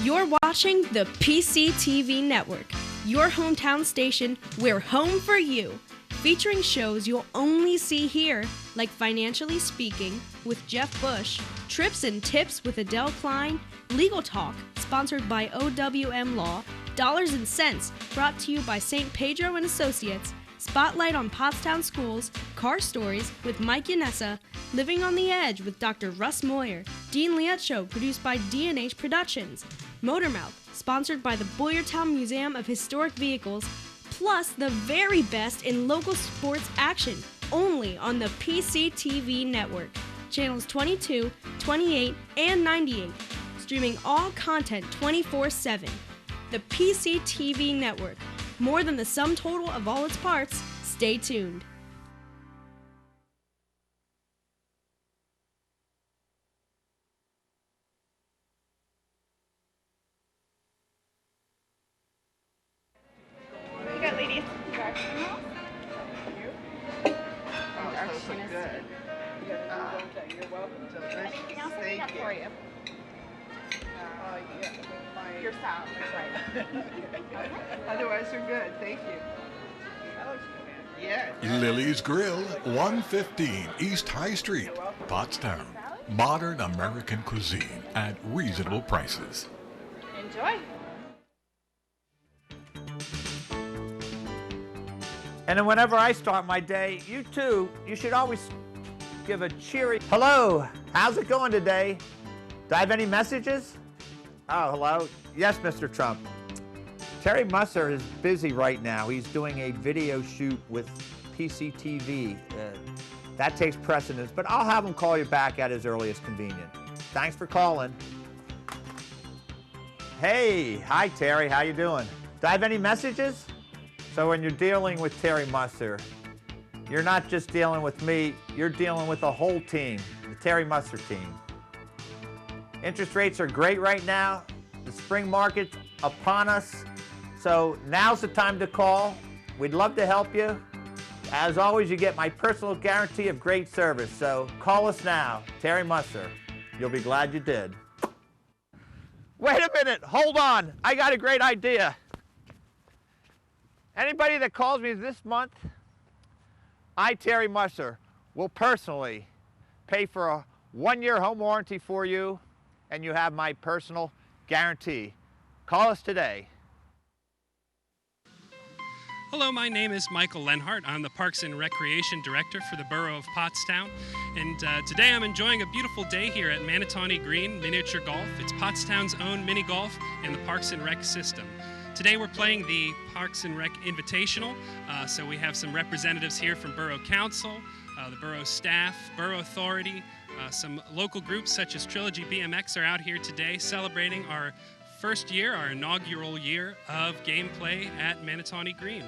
You're watching the PCTV Network, your hometown station. We're home for you. Featuring shows you'll only see here, like Financially Speaking with Jeff Bush, Trips and Tips with Adele Klein, Legal Talk, sponsored by OWM Law, Dollars and Cents, brought to you by St. Pedro and Associates, Spotlight on Pottstown Schools, Car Stories with Mike Yanessa, Living on the Edge with Dr. Russ Moyer, Dean Liette Show, produced by D&H Productions, Motormouth, sponsored by the Boyertown Museum of Historic Vehicles, plus the very best in local sports action, only on the PCTV Network. Channels 22, 28, and 98. Streaming all content 24/7. The PCTV Network. More than the sum total of all its parts. Stay tuned. Ladies. Oh, those look good. You're welcome. Delicious. Anything else I can Thank get for you? Yeah, Your salad, that's right. Otherwise, we're good. Thank you. That looks good, man. Yeah. Lily's Grill, 115 East High Street, Pottstown. Modern American cuisine at reasonable prices. Enjoy. And then whenever I start my day, you should always give a cheery, hello, how's it going today? Do I have any messages? Oh, hello. Yes, Mr. Trump. Terry Musser is busy right now. He's doing a video shoot with PCTV. That takes precedence, but I'll have him call you back at his earliest convenience. Thanks for calling. Hey, hi Terry, how you doing? Do I have any messages? So when you're dealing with Terry Musser, you're not just dealing with me, you're dealing with the whole team, the Terry Musser team. Interest rates are great right now. The spring market's upon us. So now's the time to call. We'd love to help you. As always, you get my personal guarantee of great service. So call us now, Terry Musser. You'll be glad you did. Wait a minute, hold on. I got a great idea. Anybody that calls me this month, I, Terry Musser, will personally pay for a 1-year home warranty for you, and you have my personal guarantee. Call us today. Hello, my name is Michael Lenhart. I'm the Parks and Recreation Director for the Borough of Pottstown. And today I'm enjoying a beautiful day here at Manatawny Green Miniature Golf. It's Pottstown's own mini golf in the Parks and Rec system. Today we're playing the Parks and Rec Invitational, so we have some representatives here from Borough Council, the Borough staff, Borough Authority, some local groups such as Trilogy BMX are out here today celebrating our first year, our inaugural year of gameplay at Manatawny Green.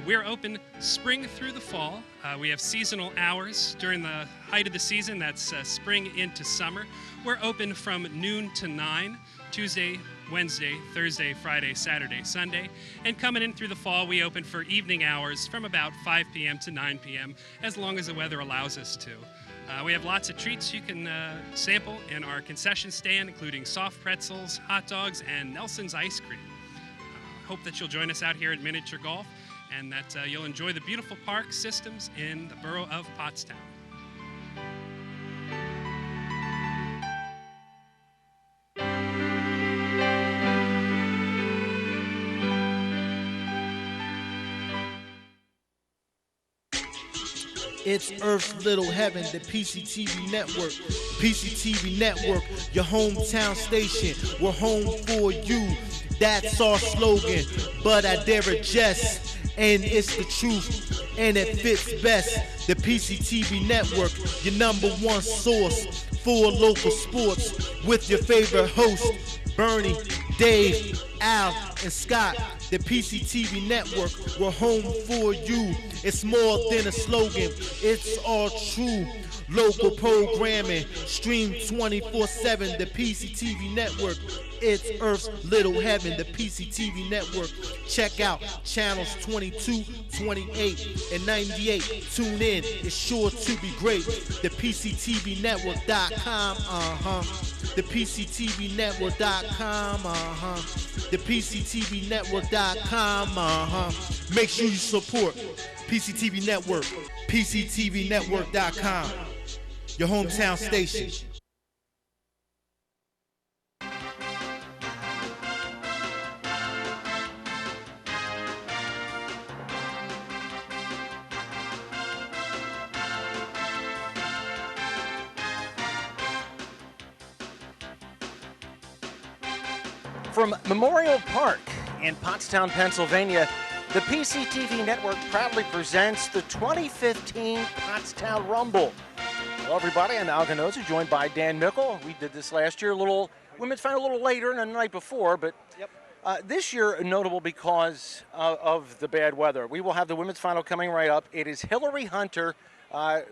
We're open spring through the fall. We have seasonal hours during the height of the season, that's spring into summer. We're open from noon to 9, Tuesday, Wednesday, Thursday, Friday, Saturday, Sunday. And coming in through the fall, we open for evening hours from about 5 p.m. to 9 p.m. as long as the weather allows us to. We have lots of treats you can sample in our concession stand, including soft pretzels, hot dogs, and Nelson's ice cream. Hope that you'll join us out here at Miniature Golf and that you'll enjoy the beautiful park systems in the borough of Pottstown. It's Earth's Little Heaven, the PCTV Network. PCTV Network, your hometown station. We're home for you. That's our slogan. But I dare jest, and it's the truth, and it fits best. The PCTV Network, your #1 source for local sports, with your favorite hosts, Bernie, Dave, Al, and Scott. The PCTV Network, we're home for you. It's more than a slogan, it's all true. local programming, stream 24/7, the PCTV network. It's Earth's little heaven, the PCTV network. Check out channels 22, 28, and 98. Tune in, it's sure to be great. The PCTVnetwork.com, The PCTVnetwork.com, The PCTVnetwork.com, Make sure you support PCTV Network, PCTVnetwork.com, your hometown station. From Memorial Park in Pottstown, Pennsylvania, the PCTV Network proudly presents the 2015 Pottstown Rumble. Hello, everybody. I'm Al Ganoza, joined by Dan Mickle. We did this last year, women's final a little later than the night before, but this year notable because of the bad weather. We will have the women's final coming right up. It is Hillary Hunter.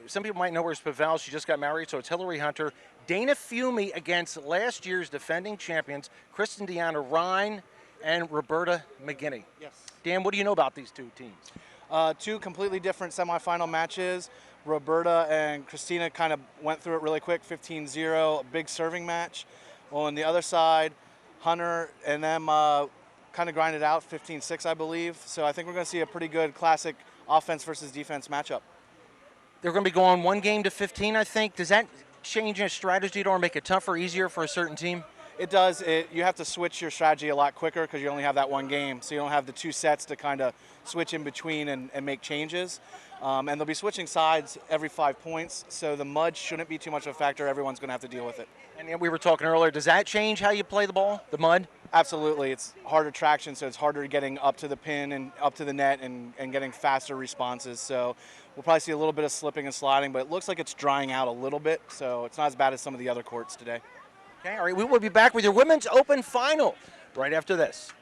Some people might know her as Pavel. She just got married, so it's Hillary Hunter. Dana Fiume against last year's defending champions, Kristen Deonarine and Roberta McGuiney. Yes. Dan, what do you know about these two teams? Two completely different semifinal matches. Roberta and Christina kind of went through it really quick, 15-0, a big serving match. On the other side, Hunter and them kind of grinded out 15-6, I believe. So I think we're going to see a pretty good classic offense versus defense matchup. They're going to be going 1 game to 15, I think. Does that change your strategy or make it tougher, easier for a certain team? It does. You have to switch your strategy a lot quicker because you only have that 1 game. So you don't have the 2 sets to kind of switch in between and make changes. And they'll be switching sides every 5 points. So the mud shouldn't be too much of a factor. Everyone's going to have to deal with it. And we were talking earlier, does that change how you play the ball, the mud? Absolutely. It's harder traction, so it's harder getting up to the pin and up to the net and getting faster responses. So we'll probably see a little bit of slipping and sliding, but it looks like it's drying out a little bit, so it's not as bad as some of the other courts today. Okay, all right, we will be back with your Women's Open Final right after this.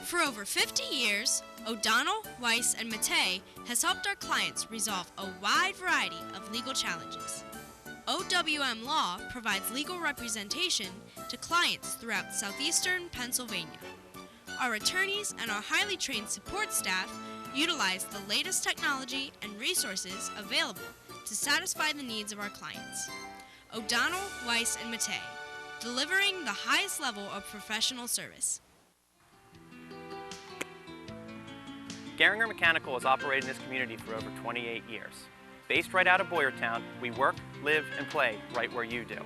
For over 50 years, O'Donnell, Weiss, and Mattei has helped our clients resolve a wide variety of legal challenges. OWM Law provides legal representation to clients throughout southeastern Pennsylvania. Our attorneys and our highly trained support staff utilize the latest technology and resources available to satisfy the needs of our clients. O'Donnell, Weiss, and Mattei, delivering the highest level of professional service. Gehringer Mechanical has operated in this community for over 28 years. Based right out of Boyertown, we work, live, and play right where you do.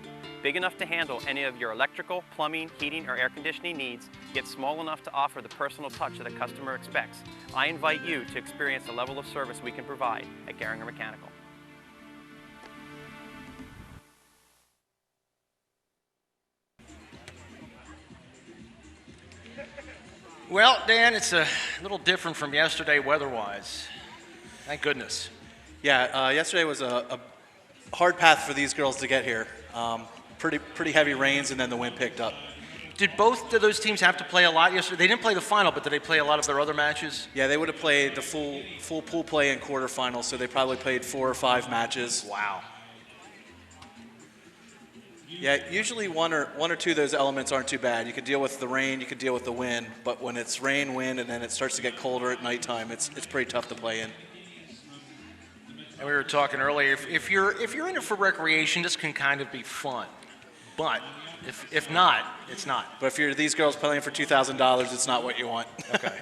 Big enough to handle any of your electrical, plumbing, heating, or air conditioning needs, yet small enough to offer the personal touch that a customer expects. I invite you to experience the level of service we can provide at Gehringer Mechanical. Well, Dan, it's a little different from yesterday weather-wise. Thank goodness. Yeah, yesterday was a hard path for these girls to get here. Pretty heavy rains, and then the wind picked up. Did both of those teams have to play a lot yesterday? They didn't play the final, but did they play a lot of their other matches? Yeah, they would have played the full pool play in quarterfinals, so they probably played 4 or 5 matches. Wow. Yeah, usually one or two of those elements aren't too bad. You can deal with the rain, you can deal with the wind, but when it's rain, wind, and then it starts to get colder at nighttime, it's pretty tough to play in. And we were talking earlier, if you're in it for recreation, this can kind of be fun. But if not, it's not. But if you're these girls playing for $2,000, it's not what you want. Okay.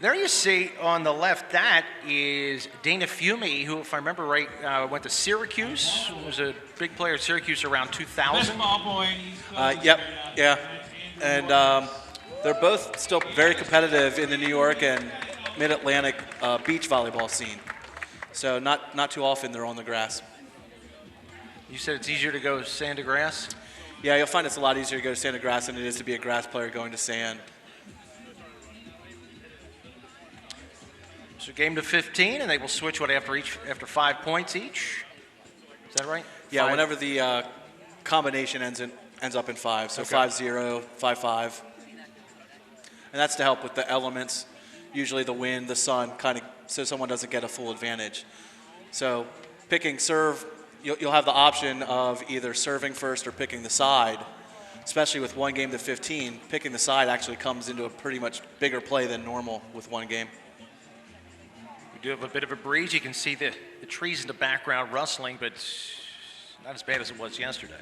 There you see on the left, that is Dana Fiume, who, if I remember right, went to Syracuse. Was a big player at Syracuse around 2000. Yep, yeah. And they're both still very competitive in the New York and Mid-Atlantic beach volleyball scene. So not too often they're on the grass. You said it's easier to go sand to grass? Yeah, you'll find it's a lot easier to go to sand to grass than it is to be a grass player going to sand. So game to 15, and they will switch after 5 points each. Is that right? Yeah, 5. whenever the combination ends up in 5. So Okay. 5-0, 5-5. And that's to help with the elements, usually the wind, the sun, kind of so someone doesn't get a full advantage. So picking serve, you'll have the option of either serving first or picking the side. Especially with 1 game to 15, picking the side actually comes into a pretty much bigger play than normal with 1 game. We do have a bit of a breeze. You can see the trees in the background rustling, but not as bad as it was yesterday.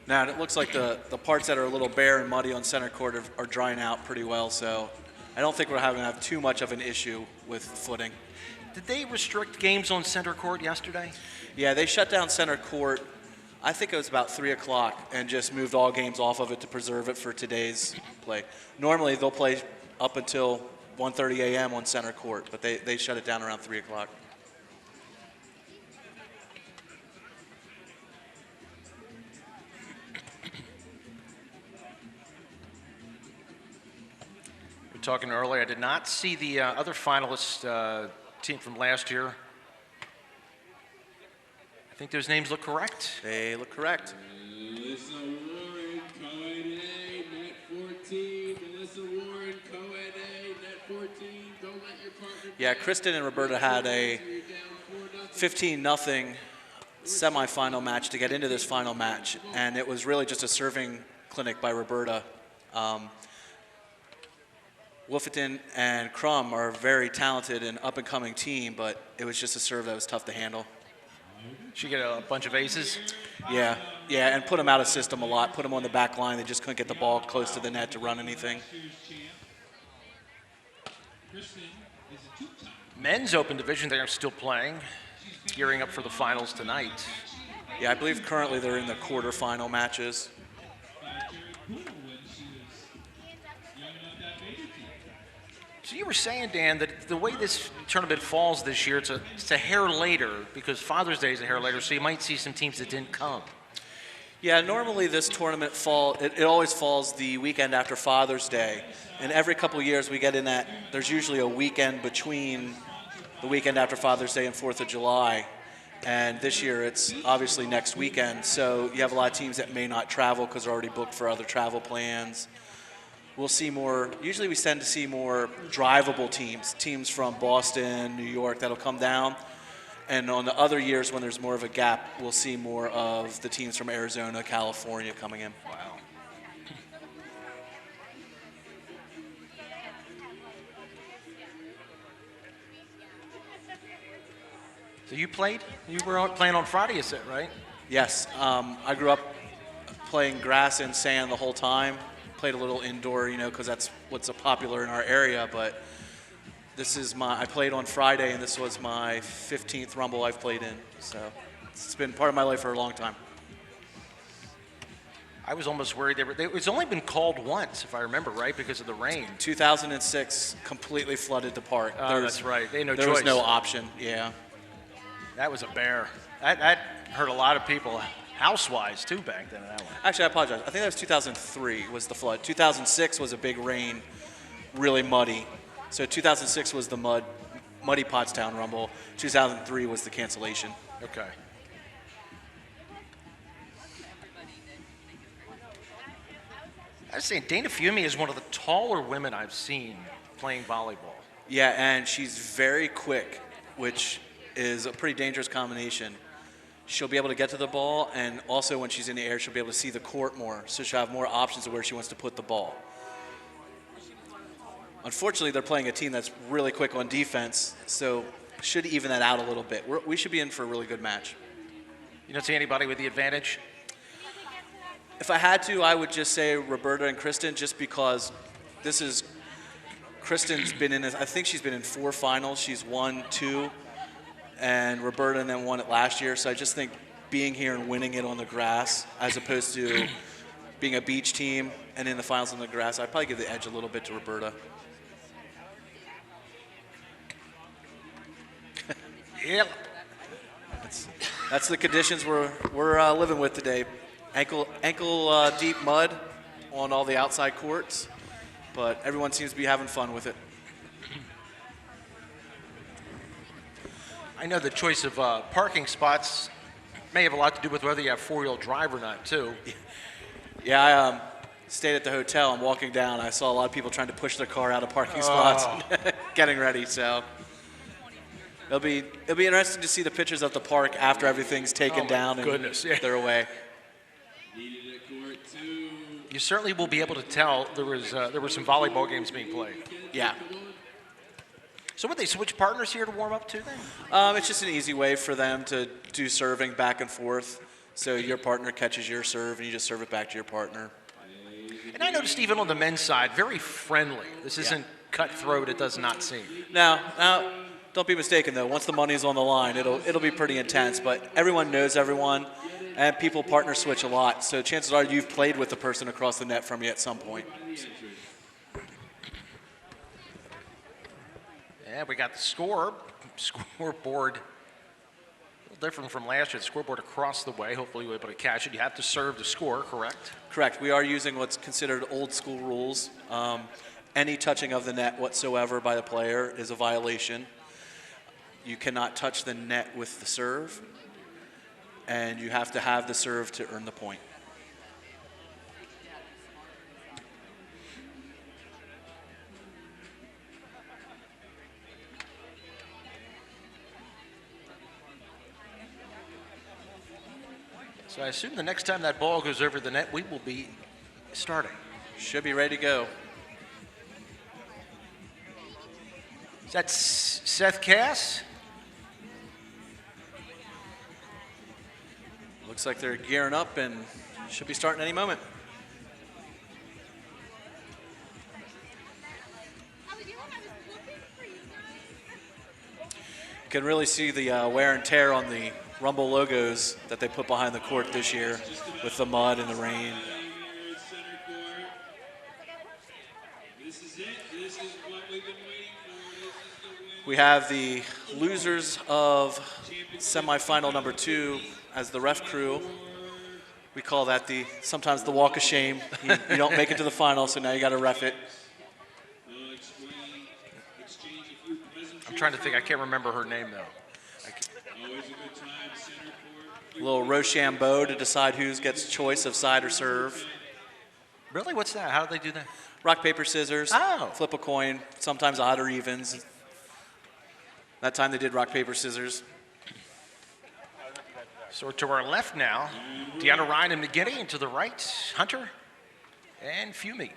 Now, it looks like the parts that are a little bare and muddy on center court are drying out pretty well, so I don't think we're going to have too much of an issue with footing. Did they restrict games on center court yesterday? Yeah, they shut down center court, I think it was about 3 o'clock, and just moved all games off of it to preserve it for today's play. Normally, they'll play up until 1:30 a.m. on center court, but they shut it down around 3 o'clock. We were talking earlier, I did not see the other finalist team from last year. I think those names look correct. They look correct. Melissa Warren, co-ed A, net 14. Melissa Warren, co-ed A, net 14. Don't let your partner. Yeah, Kristen and Roberta had a 15-0 semifinal match to get into this final match, and it was really just a serving clinic by Roberta. Wolfenton and Crum are a very talented and up-and-coming team, but it was just a serve that was tough to handle. She get a bunch of aces? Yeah, and put them out of system a lot. Put them on the back line. They just couldn't get the ball close to the net to run anything. Men's Open Division, they are still playing, gearing up for the finals tonight. Yeah, I believe currently they're in the quarterfinal matches. So you were saying, Dan, that the way this tournament falls this year, it's a hair later, because Father's Day is a hair later, so you might see some teams that didn't come. Yeah, normally this tournament it always falls the weekend after Father's Day. And every couple of years we get in that, there's usually a weekend between the weekend after Father's Day and 4th of July. And this year it's obviously next weekend, so you have a lot of teams that may not travel because they're already booked for other travel plans. We'll see more, usually we tend to see more drivable teams from Boston, New York that'll come down. And on the other years when there's more of a gap, we'll see more of the teams from Arizona, California coming in. Wow. So you played? You were out playing on Friday, you said, right? Yes, I grew up playing grass and sand the whole time. Played a little indoor, because that's what's popular in our area, but I played on Friday, and this was my 15th Rumble I've played in, so it's been part of my life for a long time. I was almost worried it's only been called once, if I remember right, because of the rain. 2006 completely flooded the park. Oh, that's right. They had no choice. There was no option, yeah. That was a bear. That hurt a lot of people. House-wise, too, back then. That one. Actually, I apologize. I think that was 2003 was the flood. 2006 was a big rain, really muddy. So 2006 was the muddy Pottstown Rumble. 2003 was the cancellation. Okay. I was saying, Dana Fiume is one of the taller women I've seen playing volleyball. Yeah, and she's very quick, which is a pretty dangerous combination. She'll be able to get to the ball, and also when she's in the air, she'll be able to see the court more, so she'll have more options of where she wants to put the ball. Unfortunately, they're playing a team that's really quick on defense, so should even that out a little bit. We should be in for a really good match. You don't see anybody with the advantage? If I had to, I would just say Roberta and Kristen, just because Kristen's been in, I think she's been in 4 finals. She's won 2, and Roberta and then won it last year. So I just think being here and winning it on the grass as opposed to being a beach team and in the finals on the grass, I'd probably give the edge a little bit to Roberta. Yeah. That's the conditions we're living with today. Ankle deep mud on all the outside courts, but everyone seems to be having fun with it. I know the choice of parking spots may have a lot to do with whether you have 4-wheel drive or not, too. Yeah, I stayed at the hotel and walking down, I saw a lot of people trying to push their car out of parking spots, getting ready. So it'll be interesting to see the pictures of the park after everything's taken down and they're away. You certainly will be able to tell there were some volleyball games being played. Yeah. So would they switch partners here to warm up too then? It's just an easy way for them to do serving back and forth. So your partner catches your serve and you just serve it back to your partner. And I noticed even on the men's side, very friendly. This isn't cutthroat, it does not seem. Now, don't be mistaken though. Once the money's on the line, it'll be pretty intense. But everyone knows everyone, and people partner switch a lot. So chances are you've played with the person across the net from you at some point. Yeah, we got the scoreboard. A little different from last year. The scoreboard across the way. Hopefully you're able to catch it. You have to serve to score, correct? Correct. We are using what's considered old school rules. Any touching of the net whatsoever by the player is a violation. You cannot touch the net with the serve, and you have to have the serve to earn the point. So I assume the next time that ball goes over the net, we will be starting. Should be ready to go. Is that Seth Cass? Looks like they're gearing up and should be starting any moment. You can really see the wear and tear on the Rumble logos that they put behind the court this year with the mud and the rain. We have the losers of semifinal number 2 as the ref crew. We call that sometimes the walk of shame. You don't make it to the final, so now you got to ref it. I'm trying to think. I can't remember her name, though. A little Rochambeau to decide who gets choice of side or serve. Really? What's that? How do they do that? Rock, paper, scissors. Oh. Flip a coin, sometimes odd or evens. That time they did rock, paper, scissors. So to our left now, Deonarine and McGuiney, and to the right, Hunter and Fiume.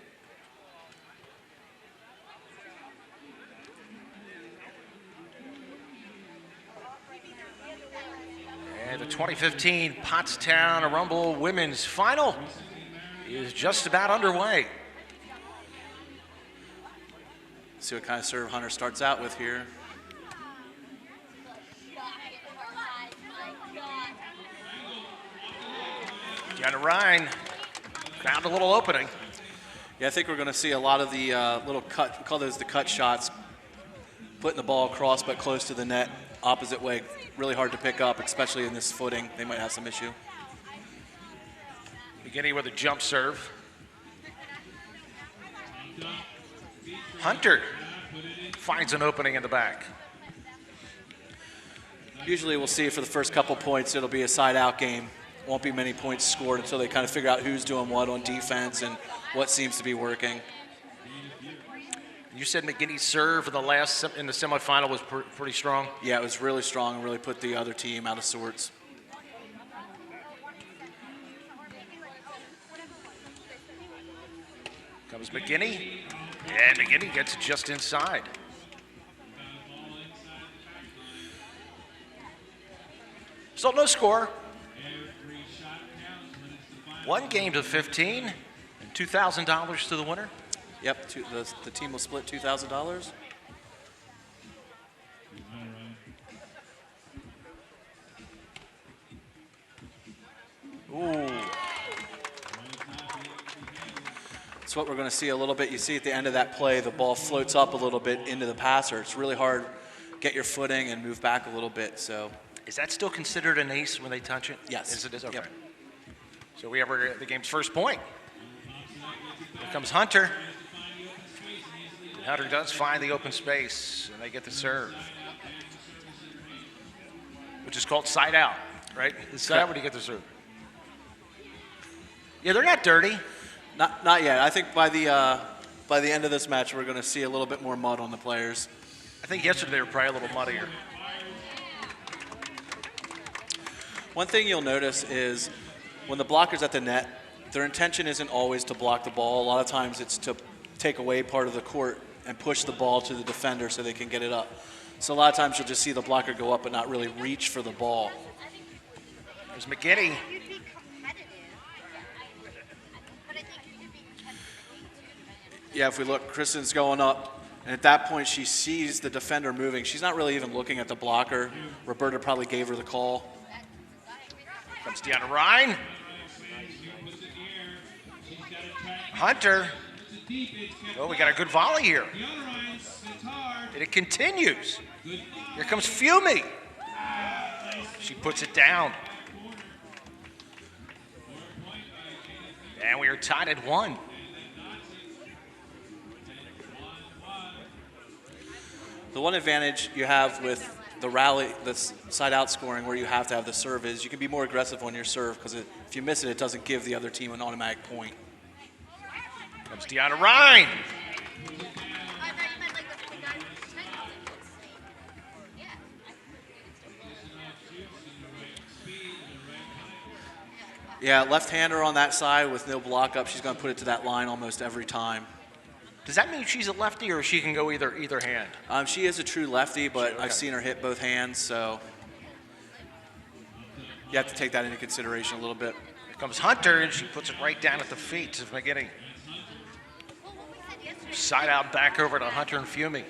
And the 2015 Pottstown Rumble Women's Final is just about underway. See what kind of serve Hunter starts out with here. Deonarine found a little opening. Yeah, I think we're going to see a lot of the little cut, we call those the cut shots, putting the ball across but close to the net, opposite way. Really hard to pick up, especially in this footing. They might have some issue. Beginning with a jump serve. Hunter finds an opening in the back. Usually we'll see for the first couple points, it'll be a side-out game. Won't be many points scored until they kind of figure out who's doing what on defense and what seems to be working. You said McGuiney's serve in the semifinal was pretty strong? Yeah, it was really strong and really put the other team out of sorts. Comes McGuiney, and McGuiney gets just inside. So no score. 1 game to 15, and $2,000 to the winner. Yep, the team will split $2,000. Ooh. That's what we're going to see a little bit. You see at the end of that play, the ball floats up a little bit into the passer. It's really hard to get your footing and move back a little bit. So, is that still considered an ace when they touch it? Yes. Yes, it is? Okay. Yep. So we have the game's first point. Here comes Hunter. Hunter does find the open space, and they get the serve, which is called side out, right? It's side out when you get the serve. Yeah, they're not dirty. Not yet. I think by the end of this match, we're going to see a little bit more mud on the players. I think yesterday they were probably a little muddier. One thing you'll notice is when the blocker's at the net, their intention isn't always to block the ball. A lot of times it's to take away part of the court and push the ball to the defender so they can get it up. So a lot of times you'll just see the blocker go up but not really reach for the ball. There's McGuiney. Yeah, if we look, Kristen's going up, and at that point she sees the defender moving. She's not really even looking at the blocker. Roberta probably gave her the call. Comes Deonarine. Hunter. Oh, we got a good volley here. And it continues. Here comes Fiume. She puts it down. And we are tied at 1. The one advantage you have with the rally, the side out scoring where you have to have the serve is you can be more aggressive on your serve because if you miss it, it doesn't give the other team an automatic point. Comes Deonarine. Yeah, left-hander on that side with no block up. She's going to put it to that line almost every time. Does that mean she's a lefty or she can go either hand? She is a true lefty, but I've seen her hit both hands, so you have to take that into consideration a little bit. Here comes Hunter, and she puts it right down at the feet of McGuiney. Side out back over to Hunter and Fiume.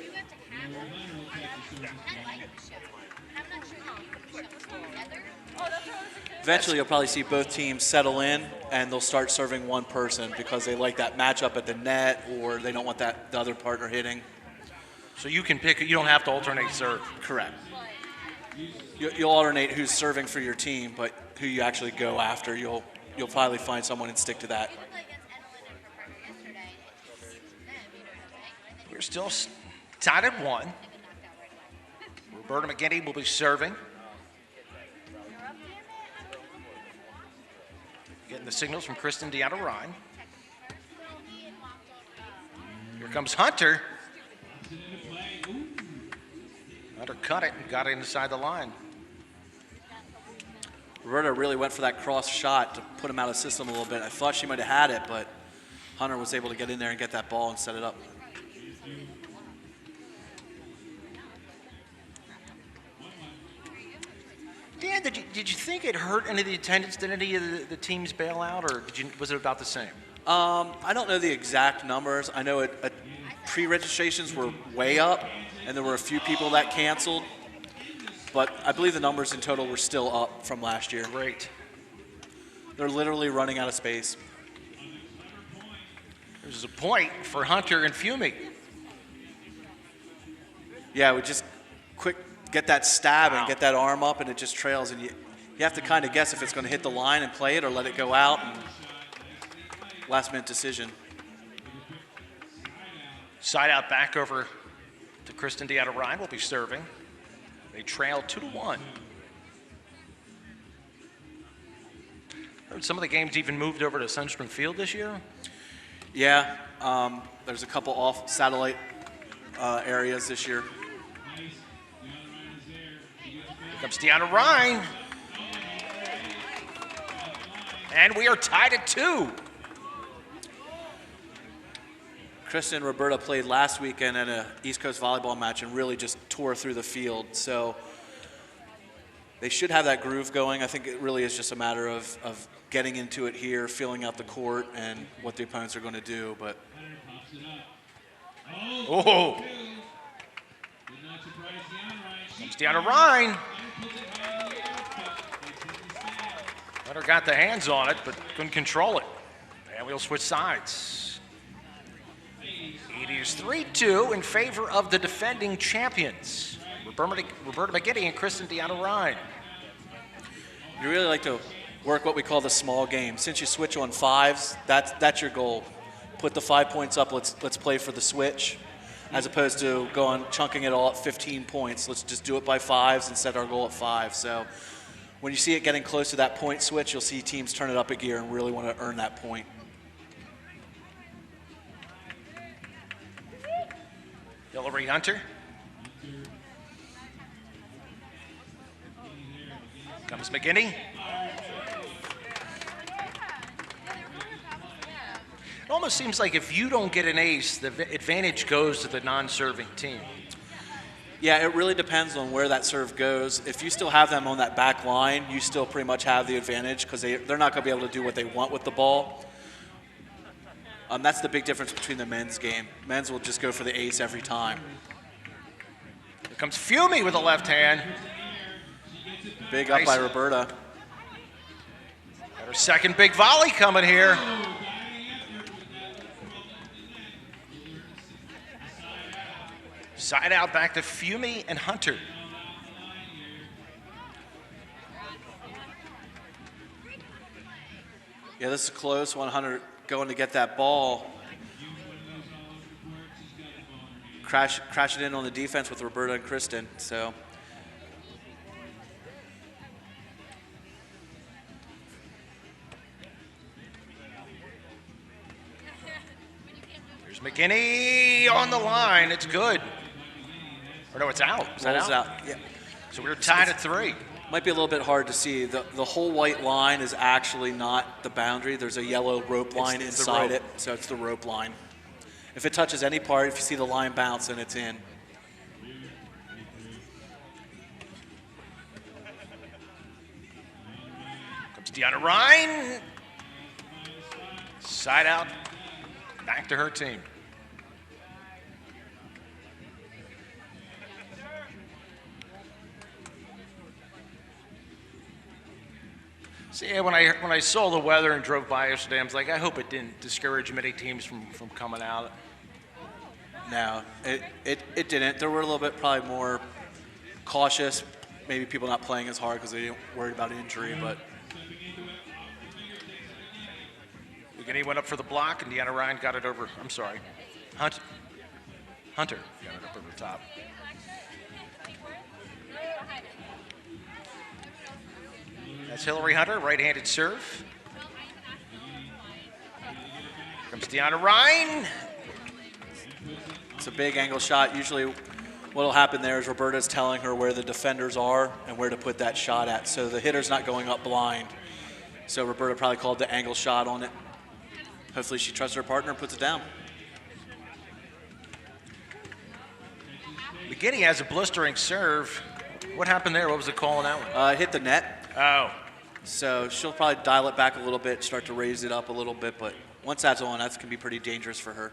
Eventually, you'll probably see both teams settle in, and they'll start serving one person because they like that matchup at the net, or they don't want the other partner hitting. So you can pick. You don't have to alternate serve. Correct. You'll alternate who's serving for your team, but who you actually go after, you'll probably find someone and stick to that. We're still tied at 1. Roberta McGuiney will be serving. Getting the signals from Kristen Deonarine. Here comes Hunter. Hunter cut it and got it inside the line. Roberta really went for that cross shot to put him out of system a little bit. I thought she might have had it, but Hunter was able to get in there and get that ball and set it up. Dan, did you think it hurt any of the attendance? Did any of the teams bail out, or was it about the same? I don't know the exact numbers. I know pre-registrations were way up, and there were a few people that canceled. But I believe the numbers in total were still up from last year. Great. They're literally running out of space. There's a point for Hunter and Fiume. Yeah, we just quick get that stab and get that arm up, and it just trails. And you have to kind of guess if it's going to hit the line and play it or let it go out. And last-minute decision. Side out back over to Kristen Deonarine will be serving. They trail 2-1. Heard some of the games even moved over to Sunstrom Field this year. Yeah, there's a couple off satellite areas this year. Here comes Deonarine. And we are tied at 2. Kristen and Roberta played last weekend at an East Coast volleyball match and really just tore through the field. So they should have that groove going. I think it really is just a matter of getting into it here, feeling out the court, and what the opponents are going to do. But Oh. Comes Deonarine. Hunter got the hands on it, but couldn't control it. And we'll switch sides. It is 3-2 in favor of the defending champions, Roberta McGuiney and Kristen Deonarine. You really like to work what we call the small game. Since you switch on fives, that's your goal. Put the 5 points up, let's play for the switch, as opposed to chunking it all at 15 points. Let's just do it by fives and set our goal at 5. So when you see it getting close to that point switch, you'll see teams turn it up a gear and really want to earn that point. Hillary Hunter. Comes McGuiney. It almost seems like if you don't get an ace, the advantage goes to the non-serving team. Yeah, it really depends on where that serve goes. If you still have them on that back line, you still pretty much have the advantage because they're not going to be able to do what they want with the ball. That's the big difference between the men's game. Men's will just go for the ace every time. Here comes Fiume with a left hand. Big up by Roberta. Got her second big volley coming here. Side out back to Fiume and Hunter. Yeah, this is close. 100 going to get that ball. Crash it in on the defense with Roberta and Kristen. So here's McGuiney on the line. It's good. Or no, it's out. Is that out? Yeah. So we're tied at 3. Might be a little bit hard to see. The whole white line is actually not the boundary. There's a yellow rope line inside it, so it's the rope line. If it touches any part, if you see the line bounce, then it's in. Comes Deonarine. Side out. Back to her team. See, when I saw the weather and drove by yesterday, I was like, I hope it didn't discourage many teams from coming out. No, it didn't. There were a little bit probably more cautious. Maybe people not playing as hard because they worried about injury, but. McGuiney went up for the block, and Deonarine got it over. I'm sorry, Hunter got it up over the top. That's Hillary Hunter, right-handed serve. Comes Deonarine. It's a big angle shot. Usually what will happen there is Roberta's telling her where the defenders are and where to put that shot at. So the hitter's not going up blind. So Roberta probably called the angle shot on it. Hopefully she trusts her partner and puts it down. McGuiney has a blistering serve. What happened there? What was the call on that one? Hit the net. Oh. So she'll probably dial it back a little bit, start to raise it up a little bit, but once that's on, that's going to be pretty dangerous for her.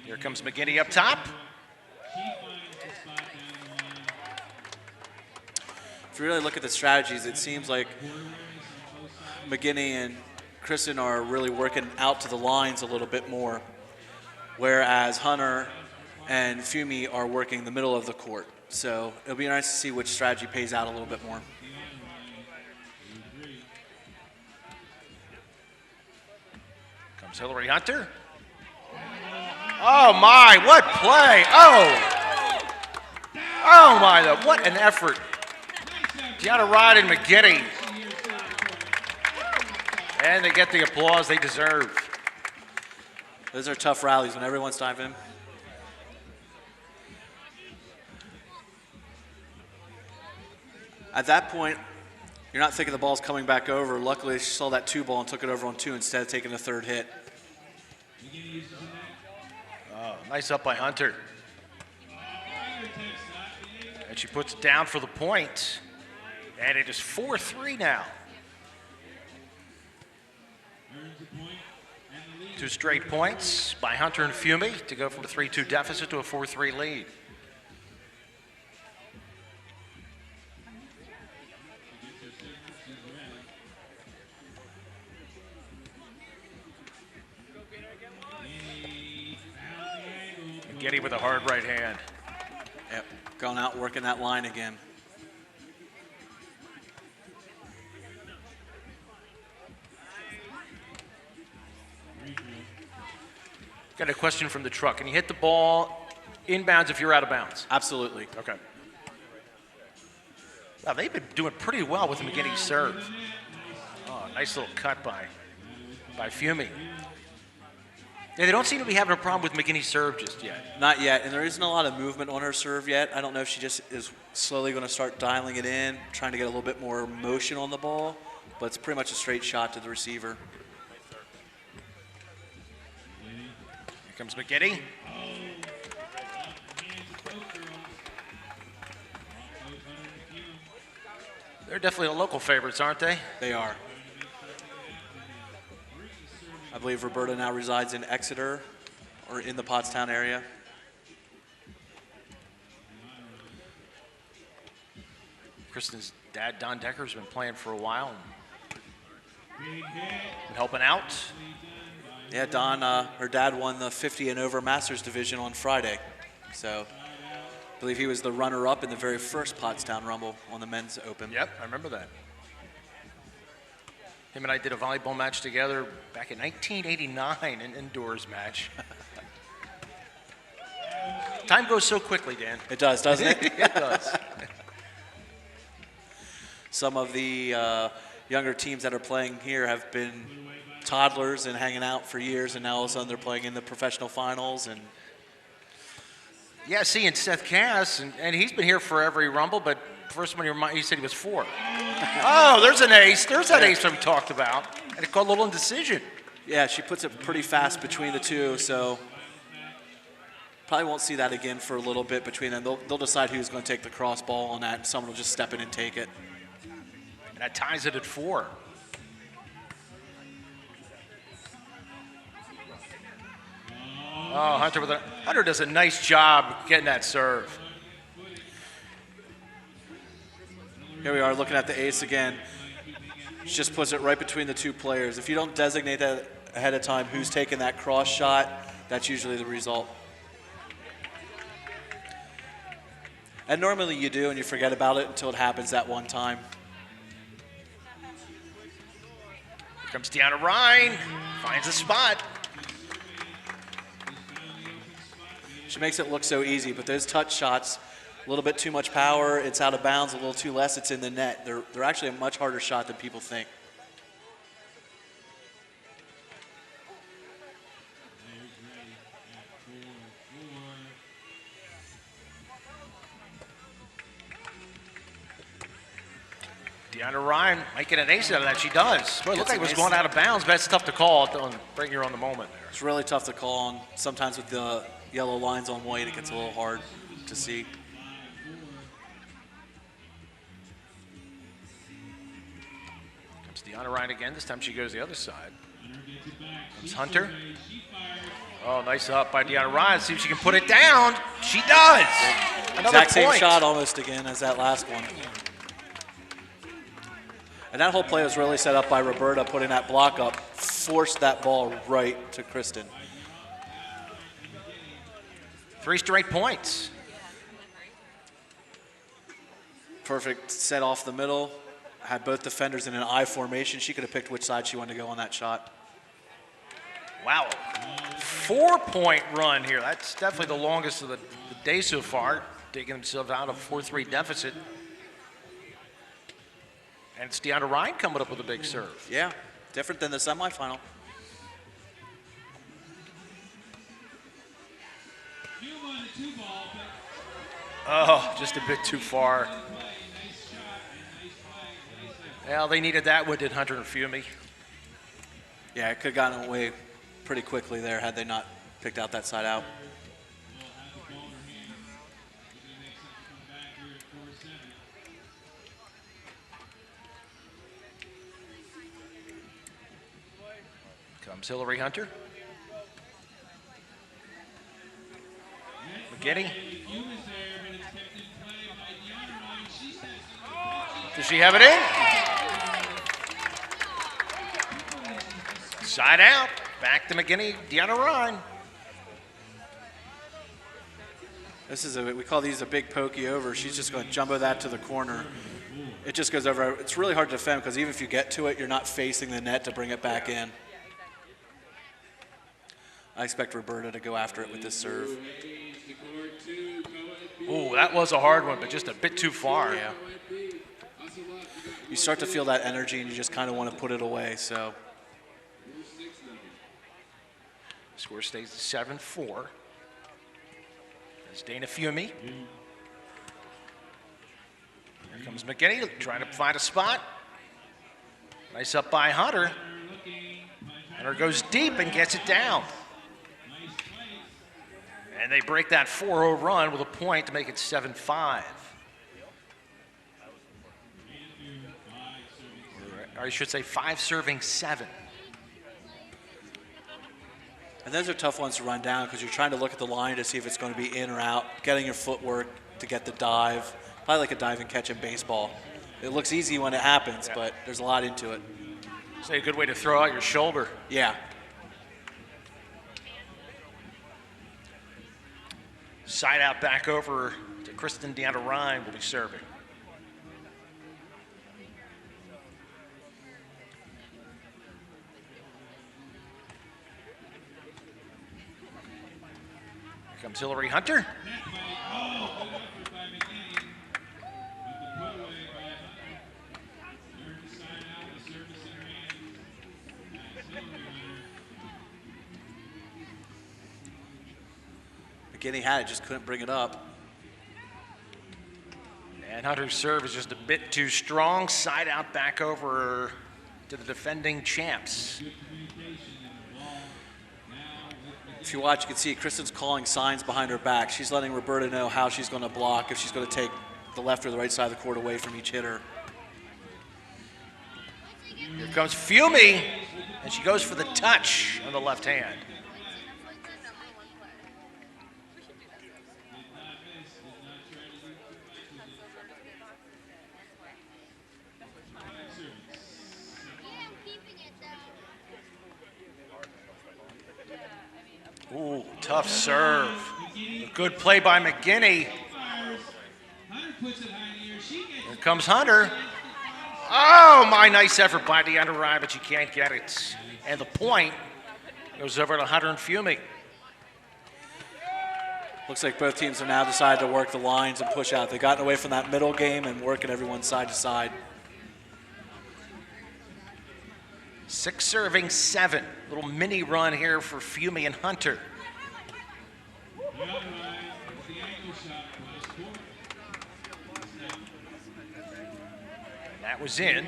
Here comes McGuiney up top. If you really look at the strategies, it seems like McGuiney and Kristen are really working out to the lines a little bit more, whereas Hunter and Fiume are working the middle of the court. So it'll be nice to see which strategy pays out a little bit more. Comes Hillary Hunter. Oh my, what play! Oh my, what an effort! Deonarine and McGuiney, and they get the applause they deserve. Those are tough rallies when everyone's diving in. At that point, you're not thinking the ball's coming back over. Luckily, she saw that 2 ball and took it over on 2 instead of taking the third hit. Oh, nice up by Hunter. And she puts it down for the point. And it is 4-3 now. 2 straight points by Hunter and Fiume to go from a 3-2 deficit to a 4-3 lead. McGuiney with a hard right hand. Yep, going out working that line again. Got a question from the truck. Can you hit the ball inbounds if you're out of bounds? Absolutely. Okay. Wow, they've been doing pretty well with McGuiney's serve. Oh, nice little cut by Fiume. Yeah, they don't seem to be having a problem with McGuiney's serve just yet. Not yet, and there isn't a lot of movement on her serve yet. I don't know if she just is slowly going to start dialing it in, trying to get a little bit more motion on the ball, but it's pretty much a straight shot to the receiver. Here comes McGuiney. They're definitely the local favorites, aren't they? They are. I believe Roberta now resides in Exeter or in the Pottstown area. Kristen's dad, Don Decker, has been playing for a while and been helping out. Yeah, Don, her dad won the 50 and over Masters division on Friday. So I believe he was the runner-up in the very first Pottstown Rumble on the men's open. Yep, I remember that. Him and I did a volleyball match together back in 1989, an indoors match. Time goes so quickly, Dan. It does, doesn't it? It does. Some of the younger teams that are playing here have been toddlers and hanging out for years, and now all of a sudden they're playing in the professional finals. And yeah, seeing Seth Cass, and he's been here for every Rumble, but first one he said he was 4. Oh, there's an ace. There's that ace that we talked about. And it called a little indecision. Yeah, she puts it pretty fast between the two, so probably won't see that again for a little bit between them. They'll decide who's going to take the cross ball on that. Someone will just step in and take it. And that ties it at 4. Oh, Hunter does a nice job getting that serve. Here we are looking at the ace again. She just puts it right between the two players. If you don't designate that ahead of time who's taking that cross shot, that's usually the result. And normally you do, and you forget about it until it happens that one time. Here comes Deonarine, finds a spot. She makes it look so easy, but those touch shots, a little bit too much power, it's out of bounds, a little too less, it's in the net. They're actually a much harder shot than people think. Deonarine might get an ace out of that. She does. Boy, it looked like it was going out of bounds, but that's tough to call right here on the moment there. It's really tough to call, and sometimes with the yellow lines on white, it gets a little hard to see. Comes Deonarine again. This time she goes the other side. Comes Hunter. Oh, nice up by Deonarine. See if she can put it down. She does. Another Exact same point. shot almost again as that last one. And that whole play was really set up by Roberta putting that block up, forced that ball right to Kristen. 3 straight points. Perfect set off the middle. Had both defenders in an I formation. She could have picked which side she wanted to go on that shot. Wow. 4-point run here. That's definitely the longest of the day so far, taking themselves out of 4-3 deficit. And it's Deonarine coming up with a big serve. Yeah, different than the semifinal. Oh, just a bit too far. Well, they needed that one, did Hunter and Fiume. Yeah, it could have gotten away pretty quickly there had they not picked out that side out. Comes Hillary Hunter. McGuiney. Does she have it in? Side out. Back to McGuiney. Deonarine. This is we call these a big pokey over. She's just going to jumbo that to the corner. It just goes over. It's really hard to defend because even if you get to it, you're not facing the net to bring it back in. I expect Roberta to go after it with this serve. Ooh, that was a hard one, but just a bit too far. Yeah. You start to feel that energy and you just kind of want to put it away, so. Score stays at 7-4. There's Dana Fiume. Here comes McGuiney trying to find a spot. Nice up by Hunter. Hunter goes deep and gets it down. And they break that 4-0 run with a point to make it 7-5. Or I should say 5 serving 7. And those are tough ones to run down because you're trying to look at the line to see if it's going to be in or out, getting your footwork to get the dive. Probably like a dive and catch in baseball. It looks easy when it happens, but there's a lot into it. Say a good way to throw out your shoulder. Yeah. Side out back over to Kristen Deonarine will be serving. Here comes Hillary Hunter. McGuiney had it, just couldn't bring it up. And Hunter's serve is just a bit too strong. Side out back over to the defending champs. If you watch, you can see Kristen's calling signs behind her back. She's letting Roberta know how she's going to block, if she's going to take the left or the right side of the court away from each hitter. Here comes Fiume, and she goes for the touch on the left hand. Ooh, tough serve. A good play by McGuiney. Here comes Hunter. Oh, my nice effort by Deonarine, but you can't get it. And the point goes over to Hunter and Fiume. Looks like both teams have now decided to work the lines and push out. They've gotten away from that middle game and working everyone side to side. 6 serving 7. Little mini run here for Fiume and Hunter. And that was in.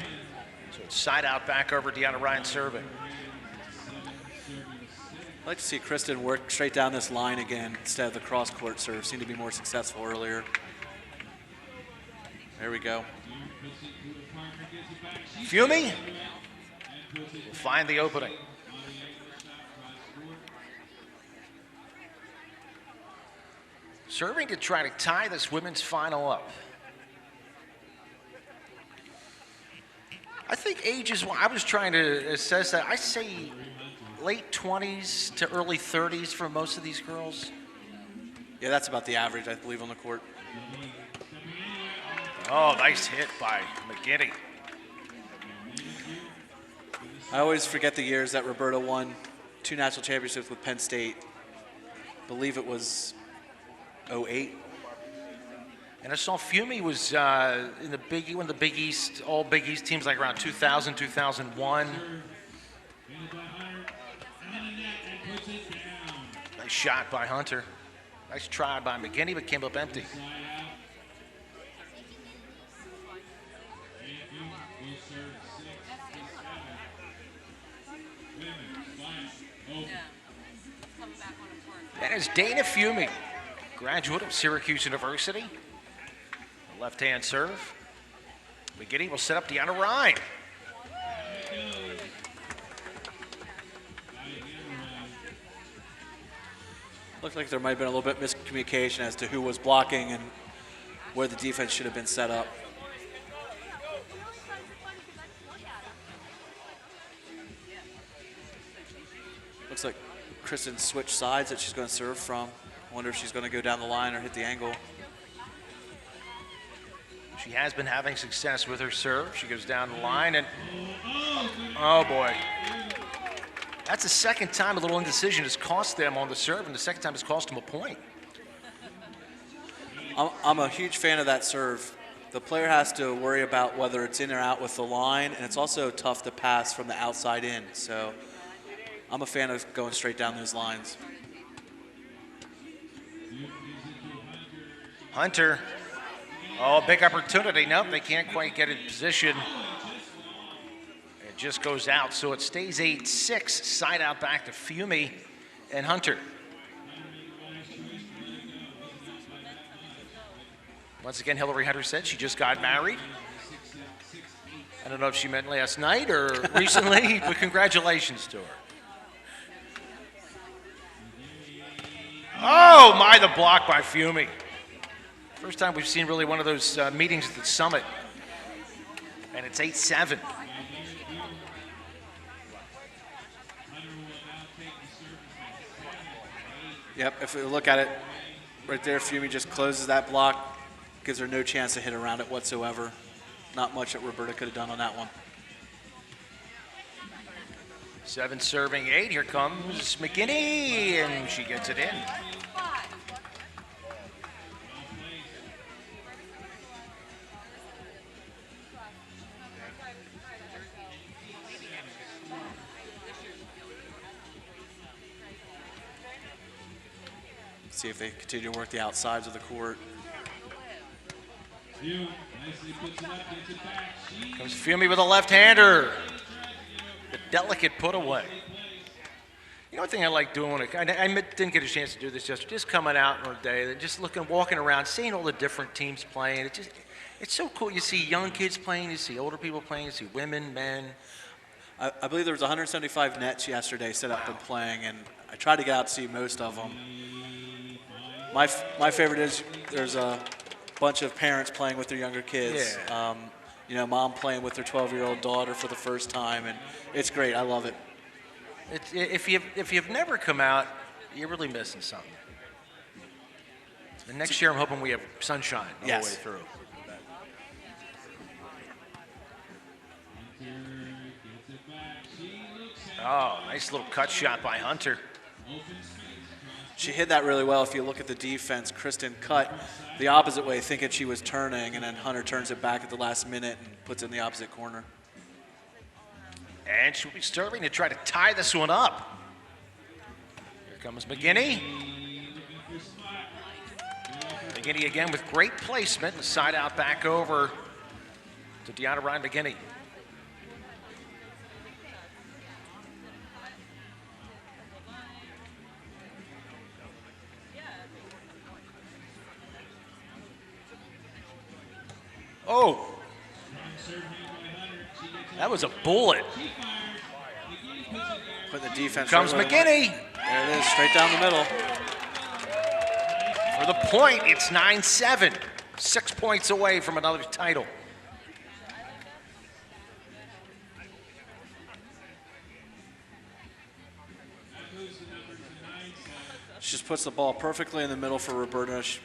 So it's side out back over Deonarine serving. I'd like to see Kristen work straight down this line again instead of the cross-court serve. Seemed to be more successful earlier. There we go. Fiume will find the opening. Serving to try to tie this women's final up. I think ages, I was trying to assess that. I say late 20s to early 30s for most of these girls. Yeah, that's about the average, I believe, on the court. Oh, nice hit by McGuiney. I always forget the years that Roberta won 2 national championships with Penn State. I believe it was 08. And I saw Fiume was in the Big one of the Big East, all Big East teams, like around 2000, 2001. Nice shot by Hunter. Nice try by McGuiney, but came up empty. That is Dana Fiume, graduate of Syracuse University. Left-hand serve. McGuiney will set up Deonarine. Looked like there might have been a little bit miscommunication as to who was blocking and where the defense should have been set up. Looks like Kristen switched sides that she's going to serve from. I wonder if she's going to go down the line or hit the angle. She has been having success with her serve. She goes down the line and, oh boy. That's the second time a little indecision has cost them on the serve, and the second time it's cost them a point. I'm a huge fan of that serve. The player has to worry about whether it's in or out with the line, and it's also tough to pass from the outside in. So I'm a fan of going straight down those lines. Hunter. Oh, big opportunity. Nope, they can't quite get in position. It just goes out, so it stays 8-6. Side out back to Fiume and Hunter. Once again, Hillary Hunter said she just got married. I don't know if she meant last night or recently, but congratulations to her. Oh, my, the block by Fiume. First time we've seen really one of those meetings at the summit. And it's 8-7. Yep, if we look at it right there, Fiume just closes that block, gives her no chance to hit around it whatsoever. Not much that Roberta could have done on that one. 7 serving 8. Here comes McGuiney, and she gets it in. See if they continue to work the outsides of the court. Comes Fiume with a left-hander. The delicate put away. You know, one thing I like doing, I didn't get a chance to do this yesterday, just coming out on a day, just walking around, seeing all the different teams playing. It's so cool. You see young kids playing, you see older people playing, you see women, men. I believe there was 175 nets yesterday set up and playing, and I tried to get out to see most of them. My favorite is there's a bunch of parents playing with their younger kids. Yeah. You know, mom playing with their 12-year-old daughter for the first time, and it's great. I love it. If you've never come out, you're really missing something. And next year, I'm hoping we have sunshine all the way through. Oh, nice little cut shot by Hunter. She hit that really well. If you look at the defense, Kristen cut the opposite way, thinking she was turning, and then Hunter turns it back at the last minute and puts it in the opposite corner. And she'll be serving to try to tie this one up. Here comes McGuiney. McGuiney again with great placement, and side out back over to Deonarine McGuiney. Oh, that was a bullet. Put the defense. Comes right McGuiney. There it is, straight down the middle. For the point, it's 9-7. 6 points away from another title. She just puts the ball perfectly in the middle for Roberta. She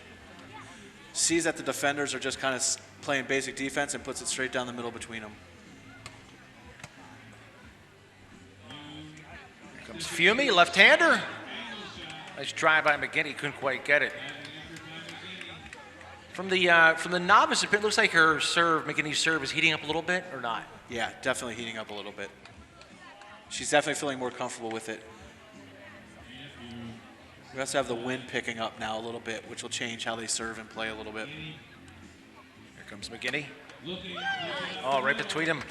sees that the defenders are just kind of playing basic defense and puts it straight down the middle between them. Here comes Fiume, left-hander. Nice try by McGuiney, couldn't quite get it. From the novice, it looks like her serve, McGuiney's serve, is heating up a little bit or not? Yeah, definitely heating up a little bit. She's definitely feeling more comfortable with it. We also have the wind picking up now a little bit, which will change how they serve and play a little bit. Here comes McGuiney. Oh, right between them.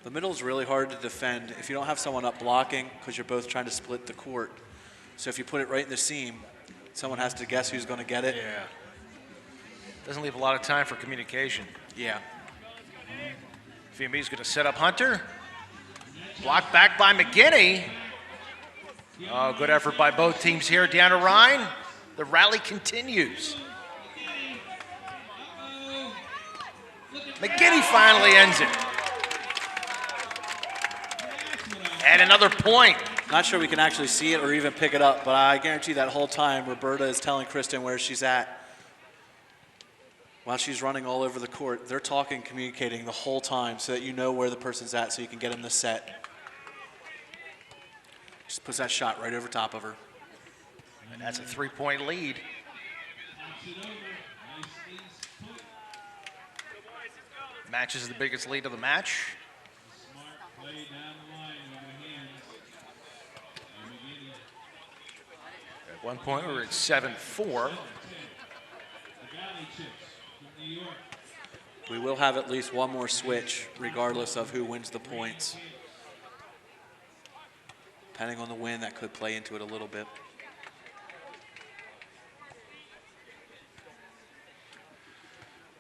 The middle is really hard to defend if you don't have someone up blocking because you're both trying to split the court. So if you put it right in the seam, someone has to guess who's going to get it. Yeah. Doesn't leave a lot of time for communication. Yeah. Fiume's going to set up Hunter. Blocked back by McGuiney. Oh, good effort by both teams here. Deonarine. The rally continues. McGuiney finally ends it. And another point. Not sure we can actually see it or even pick it up, but I guarantee that whole time Roberta is telling Kristen where she's at. While she's running all over the court, they're talking, communicating the whole time so that you know where the person's at so you can get them the set. Just puts that shot right over top of her. And that's a 3-point lead. Matches the biggest lead of the match. At one point, we were at 7-4. We will have at least one more switch, regardless of who wins the points. Depending on the win, that could play into it a little bit.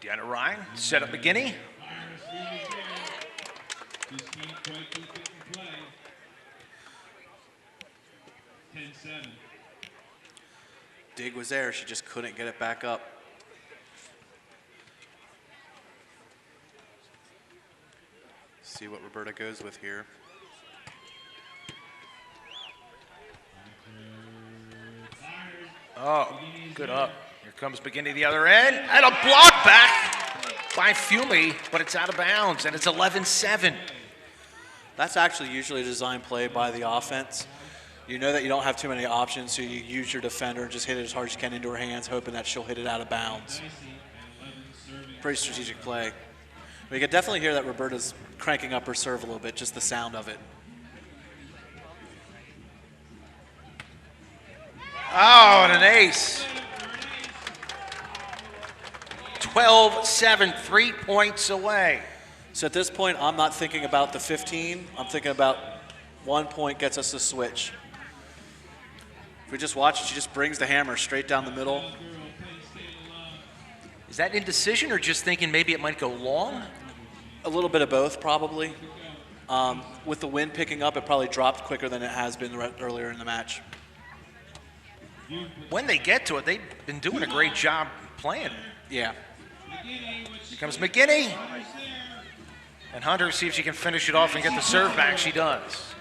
Deonarine set up McGuiney. Dig was there, she just couldn't get it back up. See what Roberta goes with here. Oh, good up. Here comes McGuiney the other end. And a block back by Fiume, but it's out of bounds, and it's 11-7. That's actually usually a design play by the offense. You know that you don't have too many options, so you use your defender and just hit it as hard as you can into her hands, hoping that she'll hit it out of bounds. Pretty strategic play. We can definitely hear that Roberta's cranking up her serve a little bit, just the sound of it. Oh, and an ace. 12-7, 3 points away. So at this point, I'm not thinking about the 15. I'm thinking about 1 point gets us a switch. If we just watch it, she just brings the hammer straight down the middle. Is that indecision or just thinking maybe it might go long? A little bit of both, probably. With the wind picking up, it probably dropped quicker than it has been earlier in the match. When they get to it, they've been doing a great job playing. Yeah. Here comes McGuiney. And Hunter see if she can finish it off and get the serve back. She does.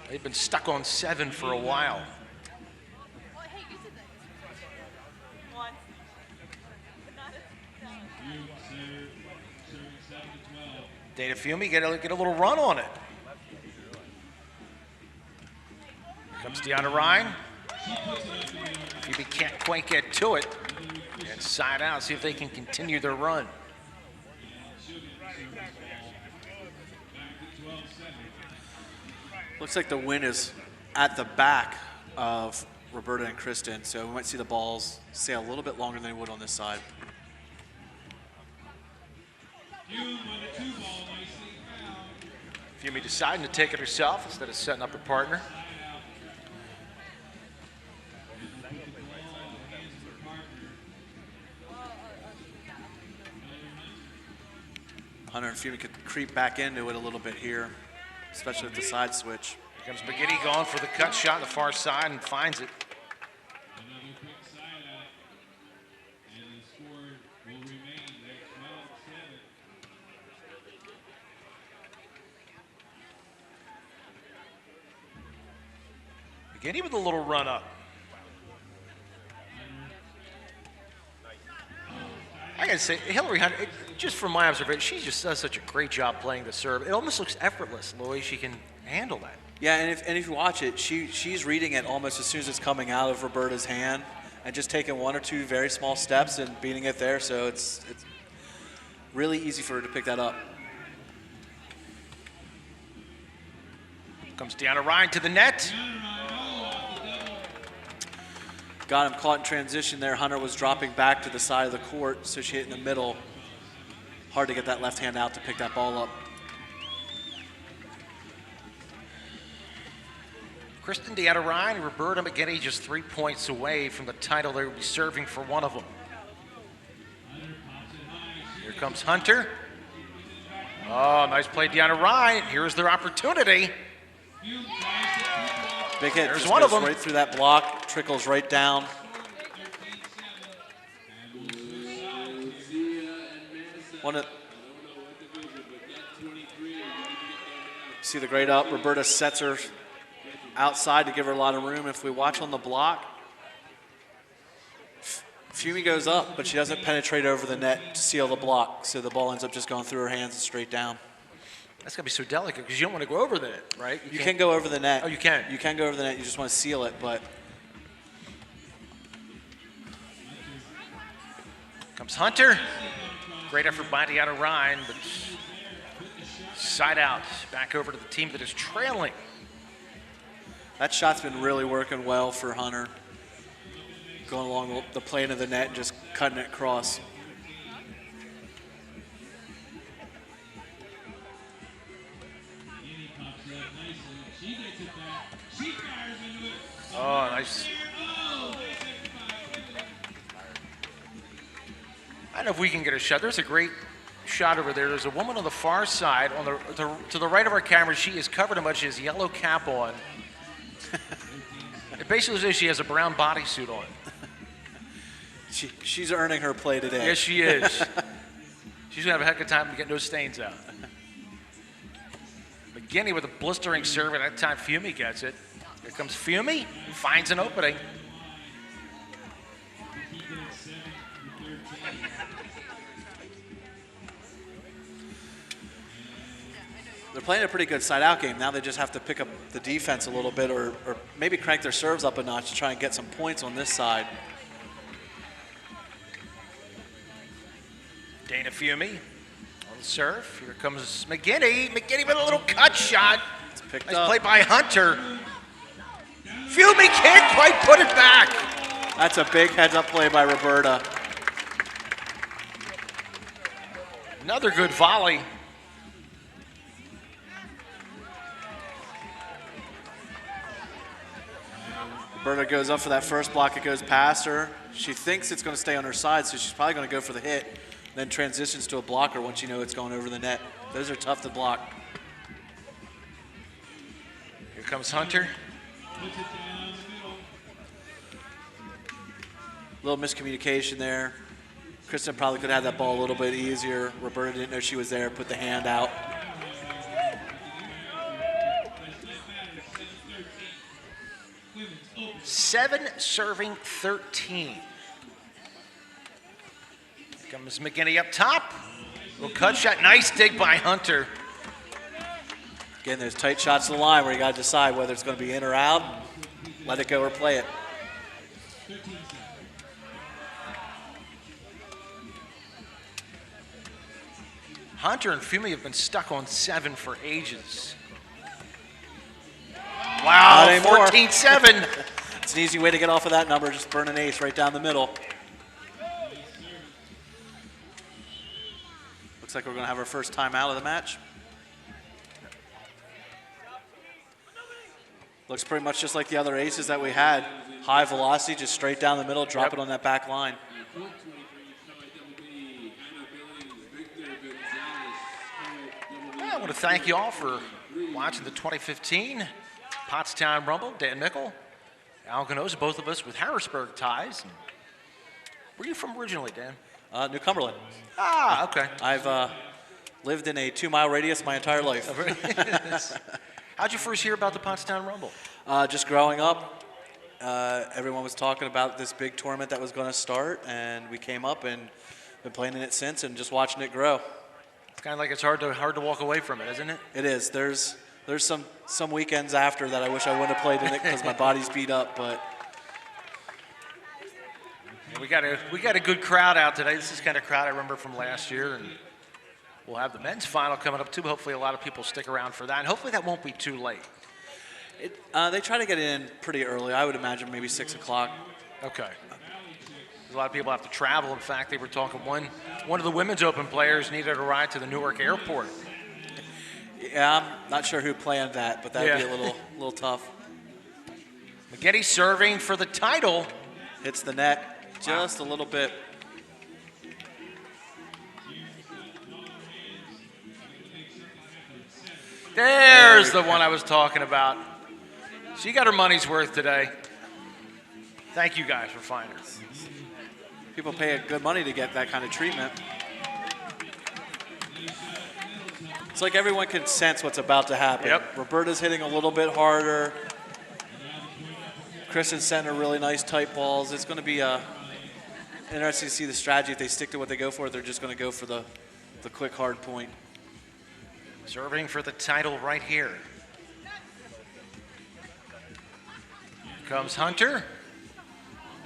They've been stuck on 7 for a while. Data Fiume get a little run on it. Here comes Deonarine. Fiume can't quite get to it. And side out, see if they can continue their run. Looks like the win is at the back of Roberta and Kristen, so we might see the balls sail a little bit longer than they would on this side. Fiume deciding to take it herself instead of setting up her partner. Hunter and Fiume could creep back into it a little bit here, especially with the side switch. Here comes McGuiney going for the cut shot on the far side and finds it. McGuiney with a little run up. I gotta say, Hillary Hunter, just from my observation, she just does such a great job playing the serve. It almost looks effortless the way she can handle that. Yeah, and if you watch it, she's reading it almost as soon as it's coming out of Roberta's hand and just taking 1 or 2 very small steps and beating it there, so it's really easy for her to pick that up. Comes Deonarine to the net. Got him caught in transition there. Hunter was dropping back to the side of the court, so she hit in the middle. Hard to get that left hand out to pick that ball up. Kristen Deonarine and Roberta McGuiney just 3 points away from the title. They will be serving for one of them. Here comes Hunter. Oh, nice play, Deonarine. Here's their opportunity. Big hit. There's just one of goes them. right through that block, trickles right down. See the grade up. Roberta sets her outside to give her a lot of room. If we watch on the block, Fiume goes up, but she doesn't penetrate over the net to seal the block, so the ball ends up just going through her hands and straight down. That's going to be so delicate because you don't want to go over the net, right? You can go over the net. Oh, you can? You can go over the net. You just want to seal it, but... Comes Hunter. Great effort by Deonarine, but side out. Back over to the team that is trailing. That shot's been really working well for Hunter. Going along the plane of the net and just cutting it across. Oh, nice. I don't know if we can get a shot. There's a great shot over there. There's a woman on the far side, on to the right of our camera. She is covered in much. She has a yellow cap on. It basically says she has a brown bodysuit on. She's earning her play today. Yes, she is. She's going to have a heck of a time to get no stains out. McGuiney with a blistering serve, and that time Fiume gets it. Here comes Fiume, finds an opening. They're playing a pretty good side-out game. Now they just have to pick up the defense a little bit or maybe crank their serves up a notch to try and get some points on this side. Dana Fiume on the serve. Here comes McGuiney. McGuiney with a little cut shot. It's picked nice up. Play by Hunter. Fiume can't quite put it back. That's a big heads-up play by Roberta. Another good volley. Roberta goes up for that first block. It goes past her. She thinks it's going to stay on her side, so she's probably going to go for the hit, then transitions to a blocker once you know it's going over the net. Those are tough to block. Here comes Hunter. A little miscommunication there. Kristen probably could have had that ball a little bit easier. Roberta didn't know she was there, put the hand out. Seven serving 13. Here comes McGuiney up top. Little cut shot. Nice dig by Hunter. Again, there's tight shots to the line where you got to decide whether it's going to be in or out. Let it go or play it. Hunter and Fiume have been stuck on 7 for ages. Wow, 14-7. It's an easy way to get off of that number. Just burn an ace right down the middle. Looks like we're going to have our first timeout of the match. Looks pretty much just like the other aces that we had. High velocity, just straight down the middle, drop it on that back line. I want to thank you all for watching the 2015 Pottstown Rumble. Dan Mickle, Al Ganoza, both of us with Harrisburg ties. Where are you from originally, Dan? New Cumberland. Ah, okay. I've lived in a 2-mile radius my entire life. How'd you first hear about the Pottstown Rumble? Just growing up, everyone was talking about this big tournament that was going to start, and we came up and been playing in it since and just watching it grow. It's kind of like it's hard to walk away from it, isn't it? It is. There's some weekends after that I wish I wouldn't have played in it because my body's beat up, but yeah, we got a good crowd out today. This is the kind of crowd I remember from last year, and we'll have the men's final coming up too. Hopefully a lot of people stick around for that, and hopefully that won't be too late. They try to get in pretty early. I would imagine maybe 6 o'clock. Okay. A lot of people have to travel. In fact, they were talking one of the women's open players needed a ride to the Newark airport. Yeah, I'm not sure who planned that, but that would be a little tough. McGuiney serving for the title. Hits the net just a little bit. There's the one I was talking about. She got her money's worth today. Thank you guys for finding her. People pay good money to get that kind of treatment. It's like everyone can sense what's about to happen. Yep. Roberta's hitting a little bit harder. Kristen's setting her really nice tight balls. It's going to be interesting to see the strategy. If they stick to what they go for, they're just going to go for the quick hard point. Serving for the title right here. Comes Hunter.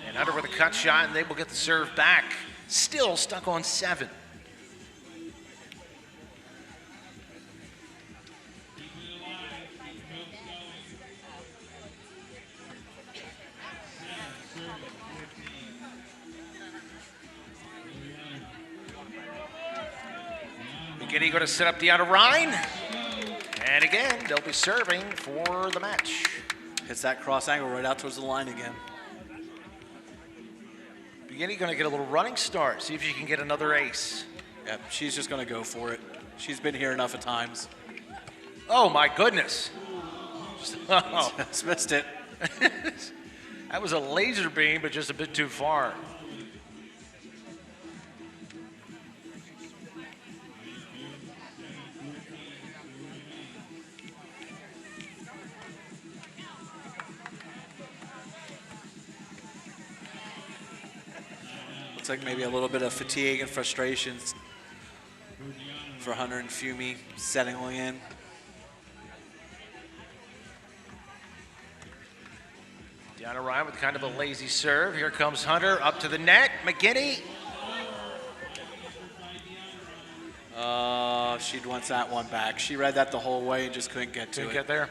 And Hunter with a cut shot, and they will get the serve back. Still stuck on 7. McGuiney going to set up Deonarine. And again, they'll be serving for the match. Hits that cross angle right out towards the line again. McGuiney going to get a little running start. See if she can get another ace. Yep, she's just going to go for it. She's been here enough at times. Oh, my goodness. Oh. Just missed it. That was a laser beam, but just a bit too far. Looks like maybe a little bit of fatigue and frustrations for Hunter and Fiume settling in. Deonarine with kind of a lazy serve. Here comes Hunter up to the net. McGuiney. She wants that one back. She read that the whole way and just couldn't get to it. Couldn't get there.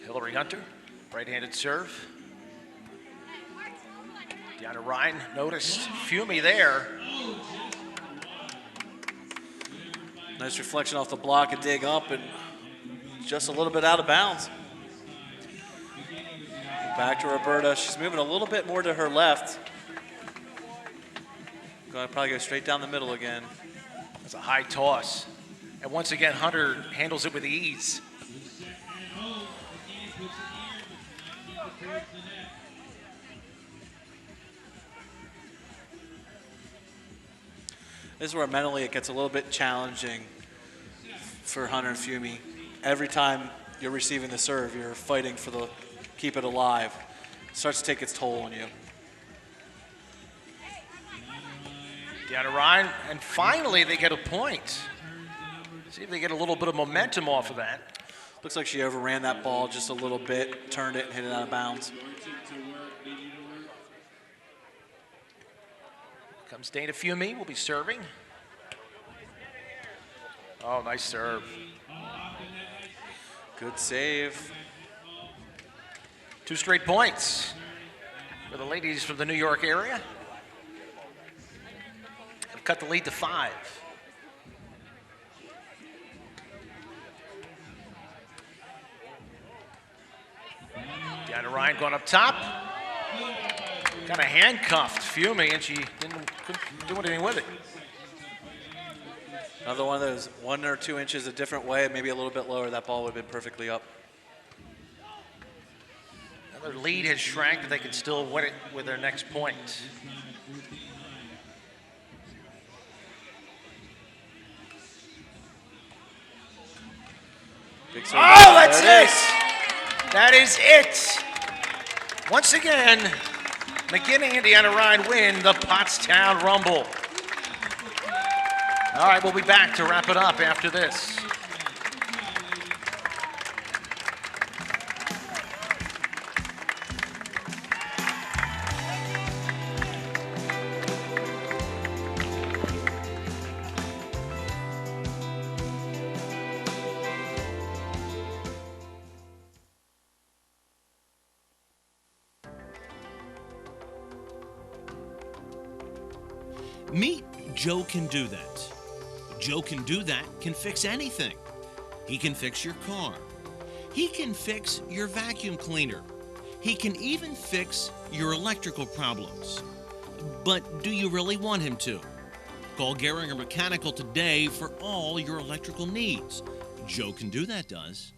Hillary Hunter, right-handed serve. Deonarine noticed Fiume there. Nice reflection off the block and dig up and just a little bit out of bounds. Back to Roberta. She's moving a little bit more to her left. Going to probably go straight down the middle again. That's a high toss. And once again, Hunter handles it with ease. This is where mentally it gets a little bit challenging for Hunter and Fiume. Every time you're receiving the serve, you're fighting for the keep it alive. It starts to take its toll on you. Deonarine, and finally they get a point. See if they get a little bit of momentum off of that. Looks like she overran that ball just a little bit, turned it and hit it out of bounds. Comes Dana Fiume, will be serving. Oh, nice serve. Good save. 2 straight points for the ladies from the New York area. Have cut the lead to 5. Deonarine going up top. Kind of handcuffed Fiume, and she couldn't do anything with it. Another one of those 1 or 2 inches a different way, maybe a little bit lower, that ball would have been perfectly up. Their lead has shrank, but they can still win it with their next point. Oh, that's it! That is it! Once again, McGuiney and Deonarine win the Pottstown Rumble. All right, we'll be back to wrap it up after this. Meet Joe Can Do That. Joe Can Do That can fix anything. He can fix your car. He can fix your vacuum cleaner. He can even fix your electrical problems. But do you really want him to? Call Gehringer Mechanical today for all your electrical needs. Joe Can Do That does.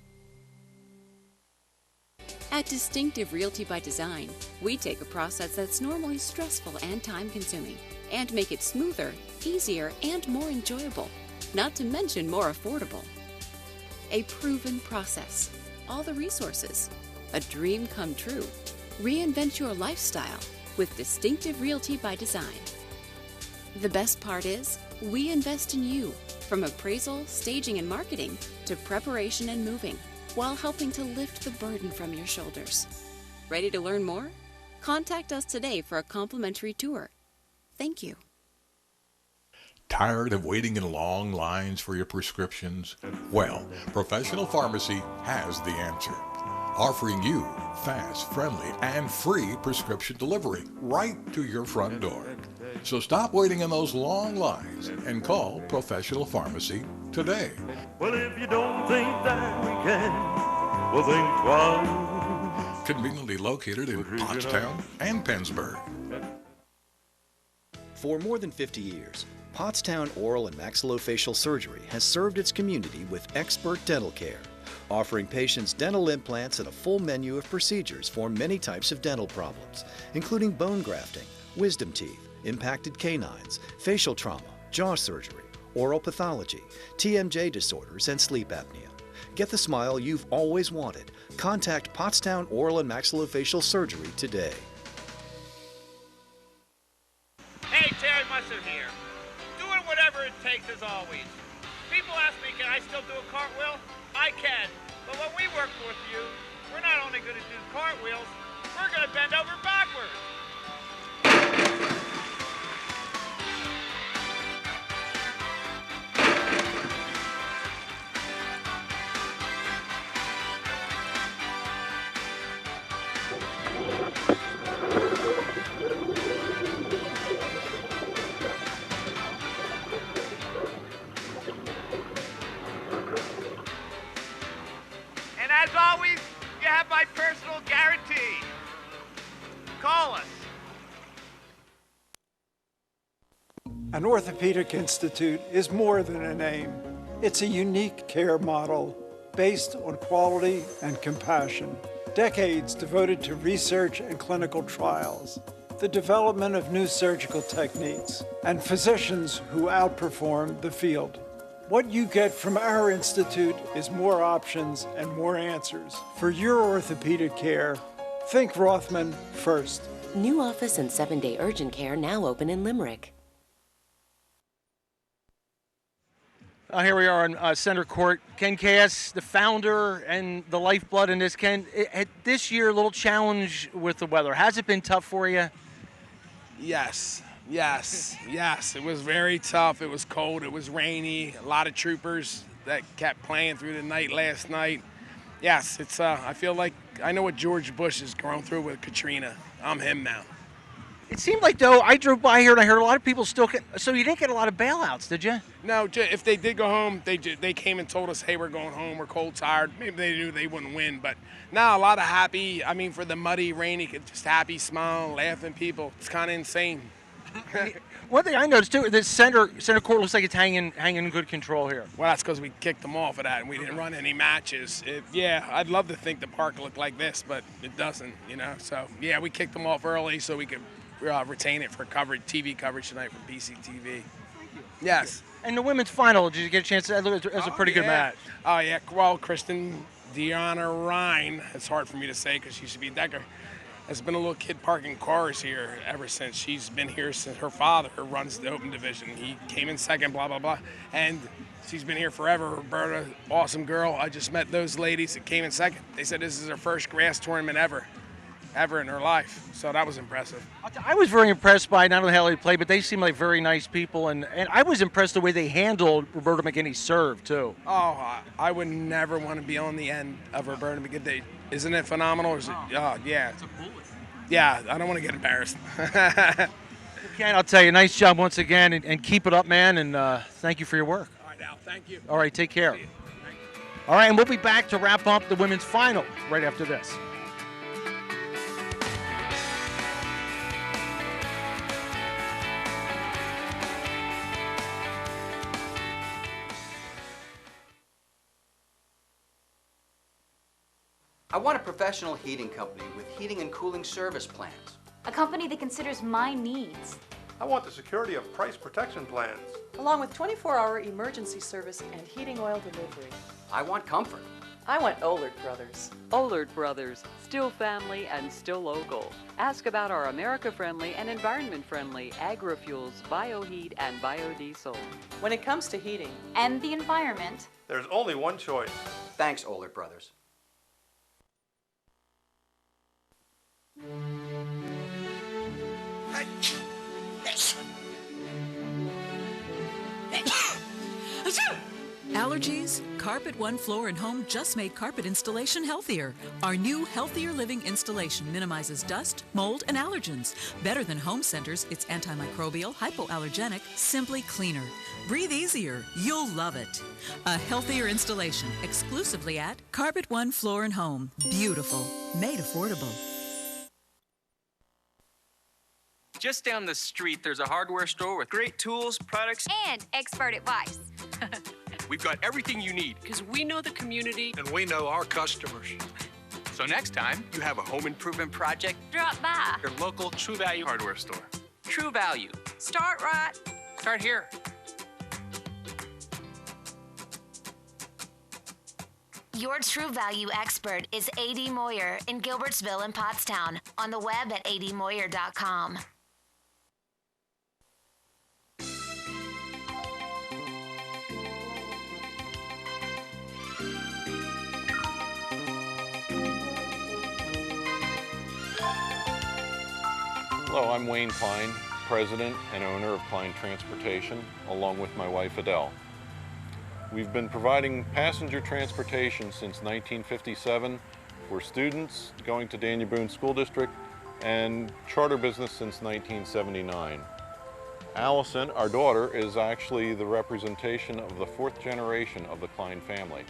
At Distinctive Realty by Design, we take a process that's normally stressful and time-consuming and make it smoother, easier, and more enjoyable, not to mention more affordable. A proven process, all the resources, a dream come true. Reinvent your lifestyle with Distinctive Realty by Design. The best part is, we invest in you, from appraisal, staging, and marketing to preparation and moving, while helping to lift the burden from your shoulders. Ready to learn more? Contact us today for a complimentary tour. Thank you. Tired of waiting in long lines for your prescriptions? Well, Professional Pharmacy has the answer, offering you fast, friendly, and free prescription delivery right to your front door. So stop waiting in those long lines and call Professional Pharmacy today. Well, if you don't think that we can, well, think twice. Conveniently located in Pottstown and Pennsburg. For more than 50 years, Pottstown Oral and Maxillofacial Surgery has served its community with expert dental care, offering patients dental implants and a full menu of procedures for many types of dental problems, including bone grafting, wisdom teeth, impacted canines, facial trauma, jaw surgery, oral pathology, TMJ disorders, and sleep apnea. Get the smile you've always wanted. Contact Pottstown Oral and Maxillofacial Surgery today. Hey, Terry Musser here. Doing whatever it takes as always. People ask me, can I still do a cartwheel? I can. But when we work with you, we're not only going to do cartwheels, we're going to bend over backwards. As always, you have my personal guarantee. Call us. An orthopedic institute is more than a name. It's a unique care model based on quality and compassion. Decades devoted to research and clinical trials, the development of new surgical techniques, and physicians who outperform the field. What you get from our institute is more options and more answers. For your orthopedic care, think Rothman first. New office and 7-day urgent care now open in Limerick. Here we are on center court. Ken Cass, the founder and the lifeblood in this. Ken, this year, a little challenge with the weather. Has it been tough for you? Yes. It was very tough. It was cold. It was rainy. A lot of troopers that kept playing through the night last night. Yes, it's. I feel like I know what George Bush is going through with Katrina. I'm him now. It seemed like, though, I drove by here and I heard a lot of people still. So you didn't get a lot of bailouts, did you? No, if they did go home, they came and told us, hey, we're going home. We're cold, tired. Maybe they knew they wouldn't win, but now a lot of happy. I mean, for the muddy, rainy, just happy, smiling, laughing people. It's kind of insane. One thing I noticed too, the center court looks like it's hanging in good control here. Well, that's because we kicked them off of that and we didn't run any matches. Yeah, I'd love to think the park looked like this, but it doesn't, you know. So yeah, we kicked them off early so we could retain it for TV coverage tonight from PCTV. Yes. And the women's final, did you get a chance? It was a pretty good match. Oh yeah, well, Kristen Deonarine. It's hard for me to say because she should be Decker. Has been a little kid parking cars here ever since. She's been here since her father runs the open division. He came in second, blah, blah, blah. And she's been here forever. Roberta, awesome girl. I just met those ladies that came in second. They said this is her first grass tournament ever in her life. So that was impressive. I was very impressed by not only how they played, but they seem like very nice people. And I was impressed the way they handled Roberta McGuiney's serve, too. Oh, I would never want to be on the end of Roberta McGuiney. Isn't it phenomenal? Or is it, yeah. It's a bullet. Yeah, I don't want to get embarrassed. Ken, I'll tell you, nice job once again, and keep it up, man, and thank you for your work. All right, Al, thank you. All right, take care. All right, and we'll be back to wrap up the women's final right after this. I want a professional heating company with heating and cooling service plans. A company that considers my needs. I want the security of price protection plans. Along with 24-hour emergency service and heating oil delivery. I want comfort. I want Ohlert Brothers. Ohlert Brothers, still family and still local. Ask about our America-friendly and environment-friendly agri-fuels, bioheat, and biodiesel. When it comes to heating and the environment, there's only one choice. Thanks, Ohlert Brothers. Allergies? Carpet One Floor and Home just made carpet installation healthier. Our new Healthier Living installation minimizes dust, mold, and allergens. Better than home centers, it's antimicrobial, hypoallergenic, simply cleaner. Breathe easier. You'll love it. A healthier installation exclusively at Carpet One Floor and Home. Beautiful. Made affordable. Just down the street, there's a hardware store with great tools, products, and expert advice. We've got everything you need because we know the community and we know our customers. So next time you have a home improvement project, drop by your local True Value hardware store. True Value. Start right. Start here. Your True Value expert is A.D. Moyer in Gilbertsville and Pottstown. On the web at admoyer.com. Hello, I'm Wayne Klein, President and owner of Klein Transportation, along with my wife Adele. We've been providing passenger transportation since 1957 for students going to Daniel Boone School District and charter business since 1979. Allison, our daughter, is actually the representation of the fourth generation of the Klein family.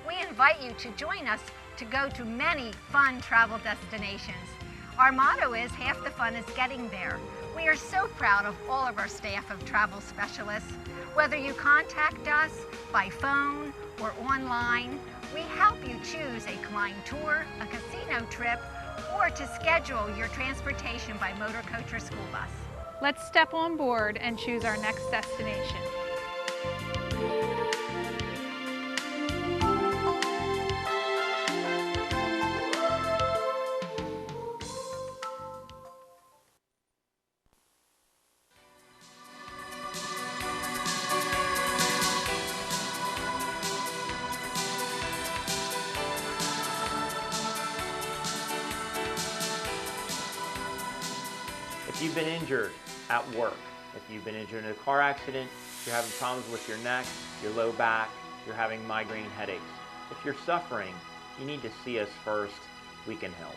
We invite you to join us to go to many fun travel destinations. Our motto is half the fun is getting there. We are so proud of all of our staff of travel specialists. Whether you contact us by phone or online, we help you choose a Klein tour, a casino trip, or to schedule your transportation by motor coach or school bus. Let's step on board and choose our next destination. If you've been injured at work, if you've been injured in a car accident, if you're having problems with your neck, your low back, you're having migraine headaches, if you're suffering, you need to see us first. We can help.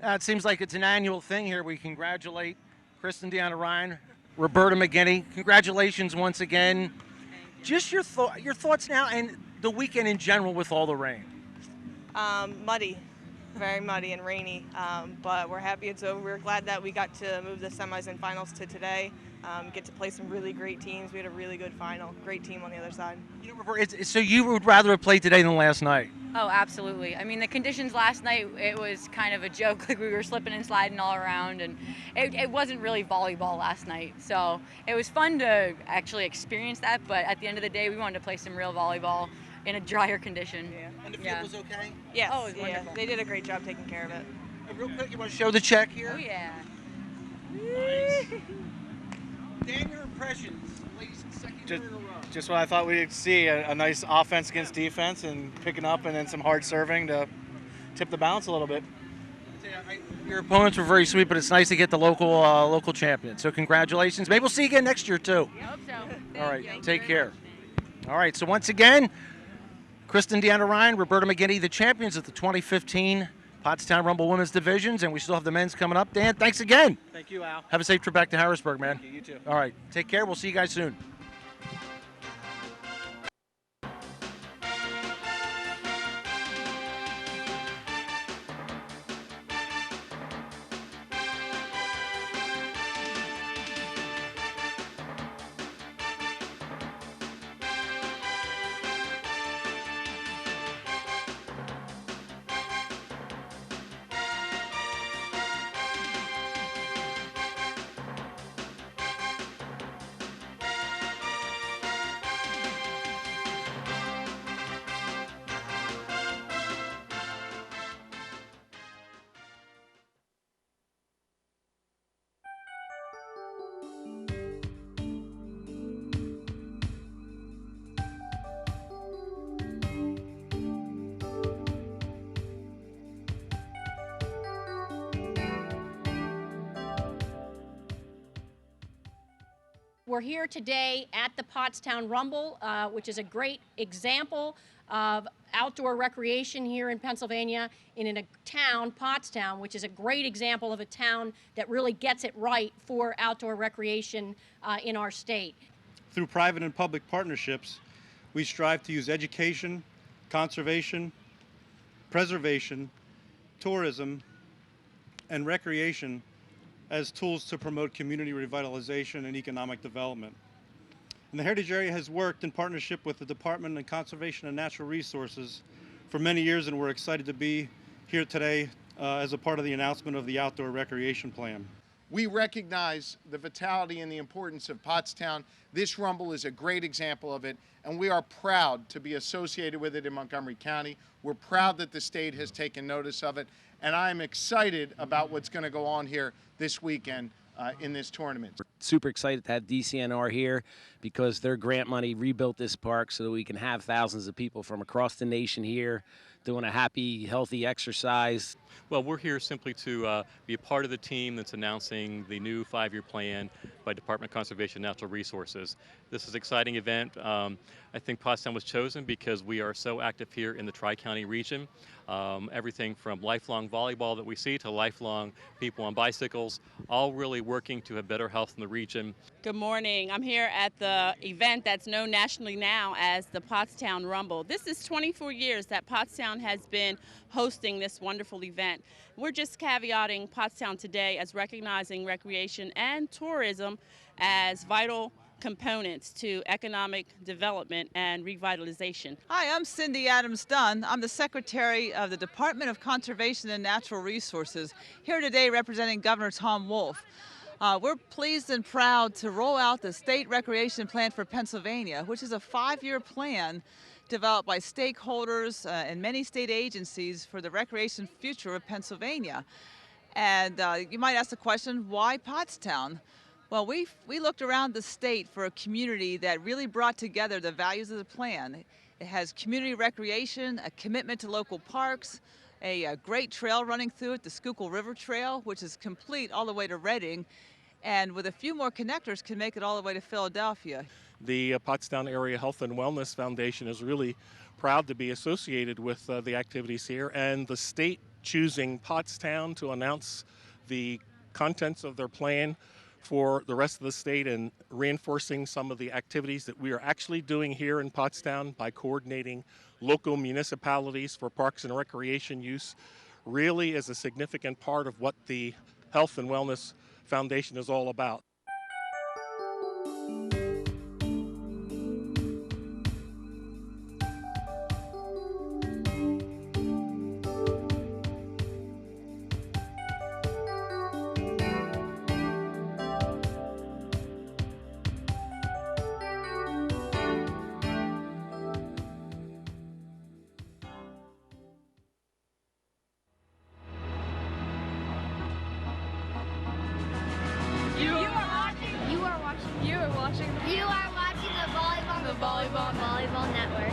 It seems like it's an annual thing here. We congratulate Kristen Deonarine, Roberta McGuiney. Congratulations once again. Just your thoughts now and the weekend in general with all the rain. Muddy, very muddy and rainy, but we're happy it's over. We're glad that we got to move the semis and finals to today, get to play some really great teams. We had a really good final, great team on the other side. You know, so you would rather have played today than last night? Oh, absolutely. I mean, the conditions last night, it was kind of a joke. Like, we were slipping and sliding all around, and it wasn't really volleyball last night. So it was fun to actually experience that, but at the end of the day, we wanted to play some real volleyball in a drier condition. Yeah. And the field was okay? Yes. Oh, it was wonderful. They did a great job taking care of it. Real quick, you want to show the check here? Oh, yeah. Nice. Dan, your impressions, ladies, second year in a row. Just what I thought we'd see, a nice offense against defense and picking up and then some hard serving to tip the balance a little bit. Your opponents were very sweet, but it's nice to get the local champion. So congratulations. Maybe we'll see you again next year, too. I hope so. All right, take care. All right, so once again, Kristen Deonarine, Roberta McGuiney, the champions of the 2015 Pottstown Rumble Women's Divisions, and we still have the men's coming up. Dan, thanks again. Thank you, Al. Have a safe trip back to Harrisburg, man. Thank you, you too. All right, take care. We'll see you guys soon. We're here today at the Pottstown Rumble, which is a great example of outdoor recreation here in Pennsylvania in a town, Pottstown, which is a great example of a town that really gets it right for outdoor recreation in our state. Through private and public partnerships, we strive to use education, conservation, preservation, tourism, and recreation as tools to promote community revitalization and economic development. And the Heritage Area has worked in partnership with the Department of Conservation and Natural Resources for many years, and we're excited to be here today as a part of the announcement of the Outdoor Recreation Plan. We recognize the vitality and the importance of Pottstown. This Rumble is a great example of it, and we are proud to be associated with it in Montgomery County. We're proud that the state has taken notice of it, and I'm excited about what's going to go on here this weekend in this tournament. Super excited to have DCNR here because their grant money rebuilt this park so that we can have thousands of people from across the nation here doing a happy, healthy exercise. Well, we're here simply to be a part of the team that's announcing the new 5-year plan by Department of Conservation and Natural Resources. This is an exciting event. I think Pottstown was chosen because we are so active here in the Tri-County region. Everything from lifelong volleyball that we see to lifelong people on bicycles, all really working to have better health in the region. Good morning. I'm here at the event that's known nationally now as the Pottstown Rumble. This is 24 years that Pottstown has been hosting this wonderful event. We're just caveating Pottstown today as recognizing recreation and tourism as vital components to economic development and revitalization. Hi, I'm Cindy Adams-Dunn. I'm the Secretary of the Department of Conservation and Natural Resources, here today representing Governor Tom Wolf. We're pleased and proud to roll out the State Recreation Plan for Pennsylvania, which is a 5-year plan developed by stakeholders and many state agencies for the recreation future of Pennsylvania. And you might ask the question, why Pottstown? Well, we looked around the state for a community that really brought together the values of the plan. It has community recreation, a commitment to local parks, a great trail running through it, the Schuylkill River Trail, which is complete all the way to Reading, and with a few more connectors can make it all the way to Philadelphia. The Pottstown Area Health and Wellness Foundation is really proud to be associated with the activities here, and the state choosing Pottstown to announce the contents of their plan for the rest of the state and reinforcing some of the activities that we are actually doing here in Pottstown by coordinating local municipalities for parks and recreation use really is a significant part of what the Health and Wellness Foundation is all about. You are watching the Volleyball Network.